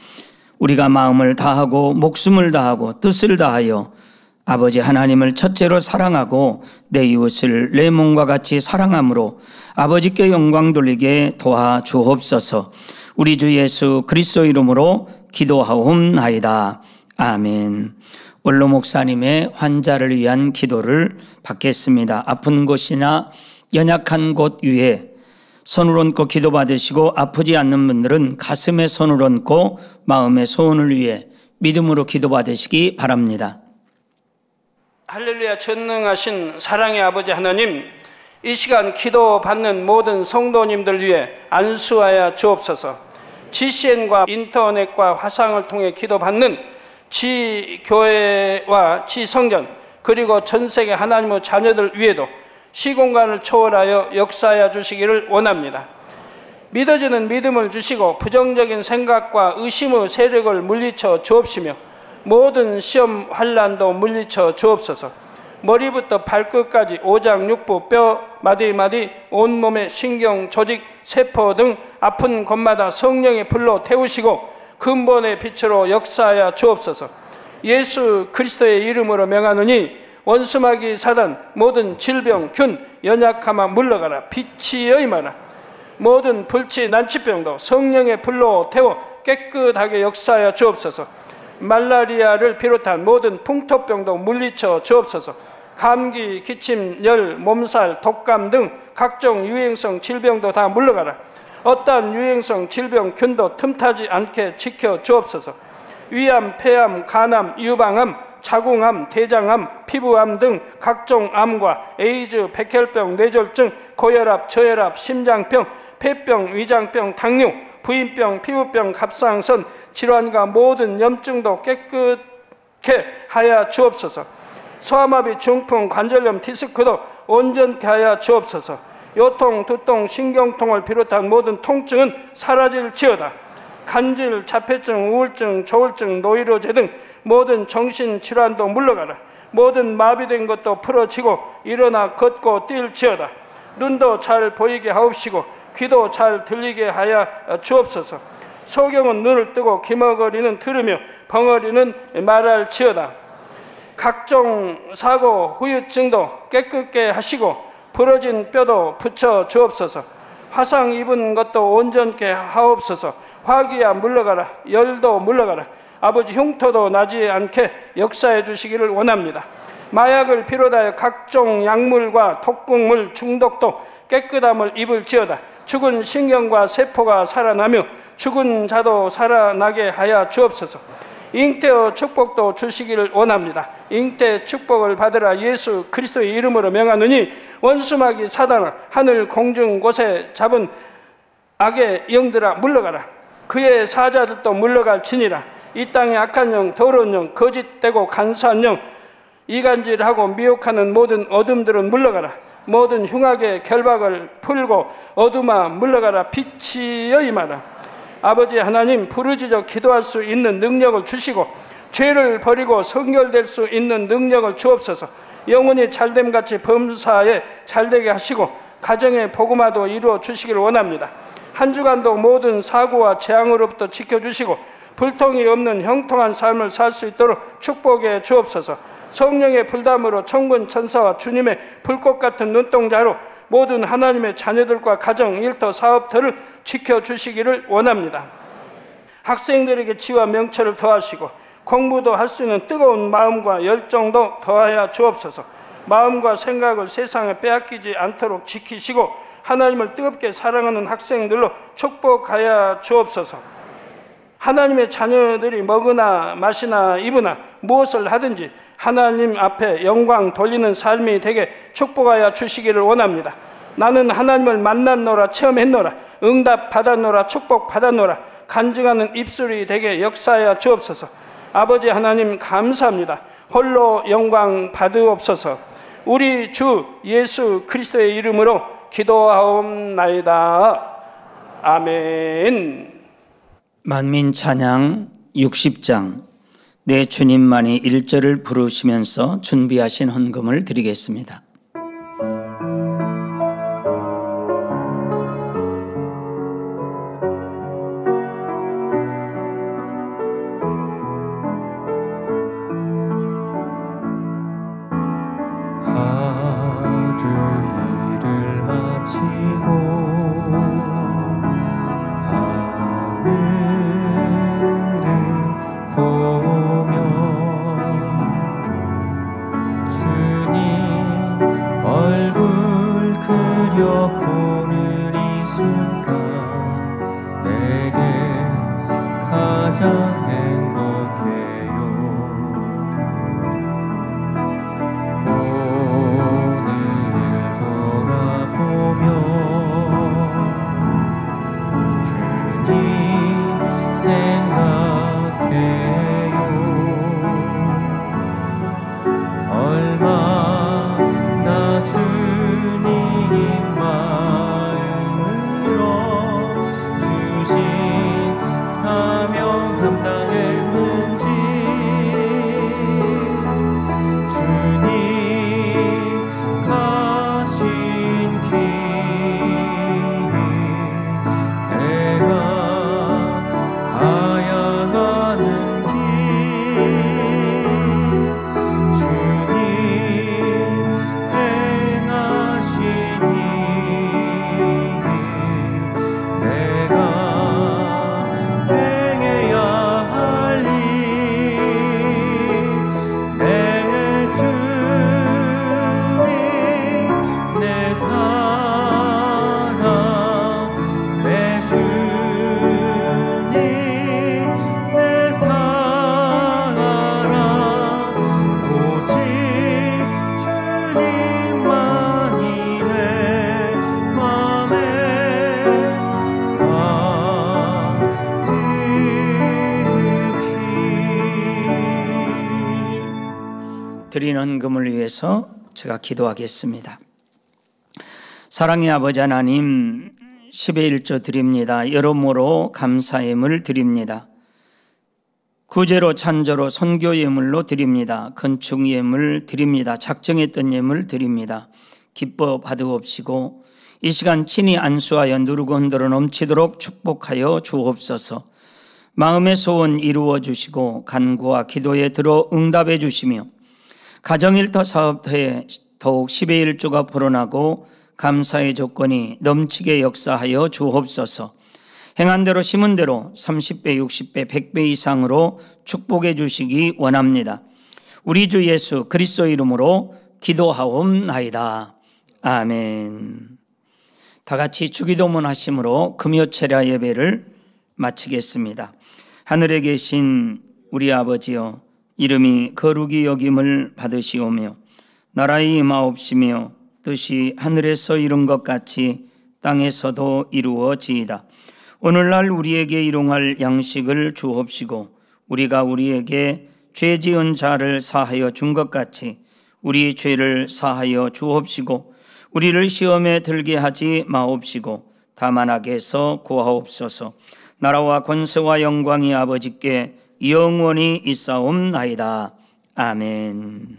우리가 마음을 다하고 목숨을 다하고 뜻을 다하여 아버지 하나님을 첫째로 사랑하고 내 이웃을 내 몸과 같이 사랑함으로 아버지께 영광 돌리게 도와주옵소서. 우리 주 예수 그리스도 이름으로 기도하옵나이다. 아멘. 원로 목사님의 환자를 위한 기도를 받겠습니다. 아픈 곳이나 연약한 곳 위에 손을 얹고 기도 받으시고 아프지 않는 분들은 가슴에 손을 얹고 마음의 소원을 위해 믿음으로 기도 받으시기 바랍니다. 할렐루야. 전능하신 사랑의 아버지 하나님, 이 시간 기도 받는 모든 성도님들 위해 안수하여 주옵소서. GCN과 인터넷과 화상을 통해 기도 받는 지교회와 지성전 그리고 전세계 하나님의 자녀들 위에도 시공간을 초월하여 역사하여 주시기를 원합니다. 믿어지는 믿음을 주시고 부정적인 생각과 의심의 세력을 물리쳐 주옵시며 모든 시험 환난도 물리쳐 주옵소서. 머리부터 발끝까지 오장육부 뼈 마디마디 온몸의 신경 조직 세포 등 아픈 곳마다 성령의 불로 태우시고 근본의 빛으로 역사하여 주옵소서. 예수 그리스도의 이름으로 명하노니 원수마귀 사단 모든 질병 균 연약함아 물러가라. 빛이 임하라. 모든 불치 난치병도 성령의 불로 태워 깨끗하게 역사하여 주옵소서. 말라리아를 비롯한 모든 풍토병도 물리쳐 주옵소서. 감기, 기침, 열, 몸살, 독감 등 각종 유행성 질병도 다 물러가라. 어떠한 유행성 질병 균도 틈타지 않게 지켜 주옵소서. 위암, 폐암, 간암, 유방암, 자궁암, 대장암, 피부암 등 각종 암과 에이즈, 백혈병, 뇌졸중, 고혈압, 저혈압, 심장병, 폐병, 위장병, 당뇨, 부인병, 피부병, 갑상선 질환과 모든 염증도 깨끗게 하여 주옵소서. 소아마비, 중풍, 관절염, 디스크도 온전케 하여 주옵소서. 요통, 두통, 신경통을 비롯한 모든 통증은 사라질지어다. 간질, 자폐증, 우울증, 조울증, 노이로제 등 모든 정신질환도 물러가라. 모든 마비된 것도 풀어지고 일어나 걷고 뛸지어다. 눈도 잘 보이게 하옵시고 귀도 잘 들리게 하여 주옵소서. 소경은 눈을 뜨고 기머거리는 들으며 벙어리는 말할지어다. 각종 사고, 후유증도 깨끗게 하시고 부러진 뼈도 붙여 주옵소서. 화상 입은 것도 온전케 하옵소서. 화기야 물러가라. 열도 물러가라. 아버지 흉터도 나지 않게 역사해 주시기를 원합니다. 마약을 비롯하여 각종 약물과 독극물 중독도 깨끗함을 입을지어다. 죽은 신경과 세포가 살아나며 죽은 자도 살아나게 하여 주옵소서. 잉태의 축복도 주시기를 원합니다. 잉태 축복을 받으라. 예수 그리스도의 이름으로 명하노니 원수마귀 사단아, 하늘 공중 곳에 잡은 악의 영들아 물러가라. 그의 사자들도 물러갈지니라. 이 땅의 악한 영, 더러운 영, 거짓되고 간사한 영, 이간질하고 미혹하는 모든 어둠들은 물러가라. 모든 흉악의 결박을 풀고 어둠아 물러가라. 빛이여 임하라. 아버지 하나님, 부르짖어 기도할 수 있는 능력을 주시고 죄를 버리고 성결될 수 있는 능력을 주옵소서. 영혼이 잘됨같이 범사에 잘되게 하시고 가정의 복음화도 이루어 주시기를 원합니다. 한 주간도 모든 사고와 재앙으로부터 지켜주시고 불통이 없는 형통한 삶을 살 수 있도록 축복해 주옵소서. 성령의 불담으로 천군 천사와 주님의 불꽃 같은 눈동자로 모든 하나님의 자녀들과 가정, 일터, 사업터를 지켜주시기를 원합니다. 학생들에게 지와 명철을 더하시고 공부도 할 수 있는 뜨거운 마음과 열정도 더하여 주옵소서. 마음과 생각을 세상에 빼앗기지 않도록 지키시고 하나님을 뜨겁게 사랑하는 학생들로 축복하여 주옵소서. 하나님의 자녀들이 먹으나 마시나 입으나 무엇을 하든지 하나님 앞에 영광 돌리는 삶이 되게 축복하여 주시기를 원합니다. 나는 하나님을 만났노라, 체험했노라, 응답 받았노라, 축복 받았노라, 간증하는 입술이 되게 역사하여 주옵소서. 아버지 하나님 감사합니다. 홀로 영광 받으옵소서. 우리 주 예수 그리스도의 이름으로 기도하옵나이다. 아멘. 만민 찬양 60장 내 주님만이 1절을 부르시면서 준비하신 헌금을 드리겠습니다. 보며 주님 은금을 위해서 제가 기도하겠습니다. 사랑의 아버지 하나님, 10의 1조 드립니다. 여러모로 감사 예물 드립니다. 구제로 찬조로 선교 예물로 드립니다. 건축 예물 드립니다. 작정했던 예물 드립니다. 기뻐 받으옵시고 이 시간 친히 안수하여 누르고 흔들어 넘치도록 축복하여 주옵소서. 마음의 소원 이루어 주시고 간구와 기도에 들어 응답해 주시며 가정일터 사업터에 더욱 10의 1조가 불어나고 감사의 조건이 넘치게 역사하여 주옵소서. 행한 대로 심은 대로 30배, 60배, 100배 이상으로 축복해 주시기 원합니다. 우리 주 예수 그리스도 이름으로 기도하옵나이다. 아멘. 다 같이 주기도문 하심으로 금요철야 예배를 마치겠습니다. 하늘에 계신 우리 아버지여, 이름이 거룩히 여김을 받으시오며 나라의 임하옵시며 뜻이 하늘에서 이룬 것 같이 땅에서도 이루어지이다. 오늘날 우리에게 일용할 양식을 주옵시고 우리가 우리에게 죄 지은 자를 사하여 준 것 같이 우리 죄를 사하여 주옵시고 우리를 시험에 들게 하지 마옵시고 다만 악에서 구하옵소서. 나라와 권세와 영광이 아버지께 영원히 있사옵나이다. 아멘.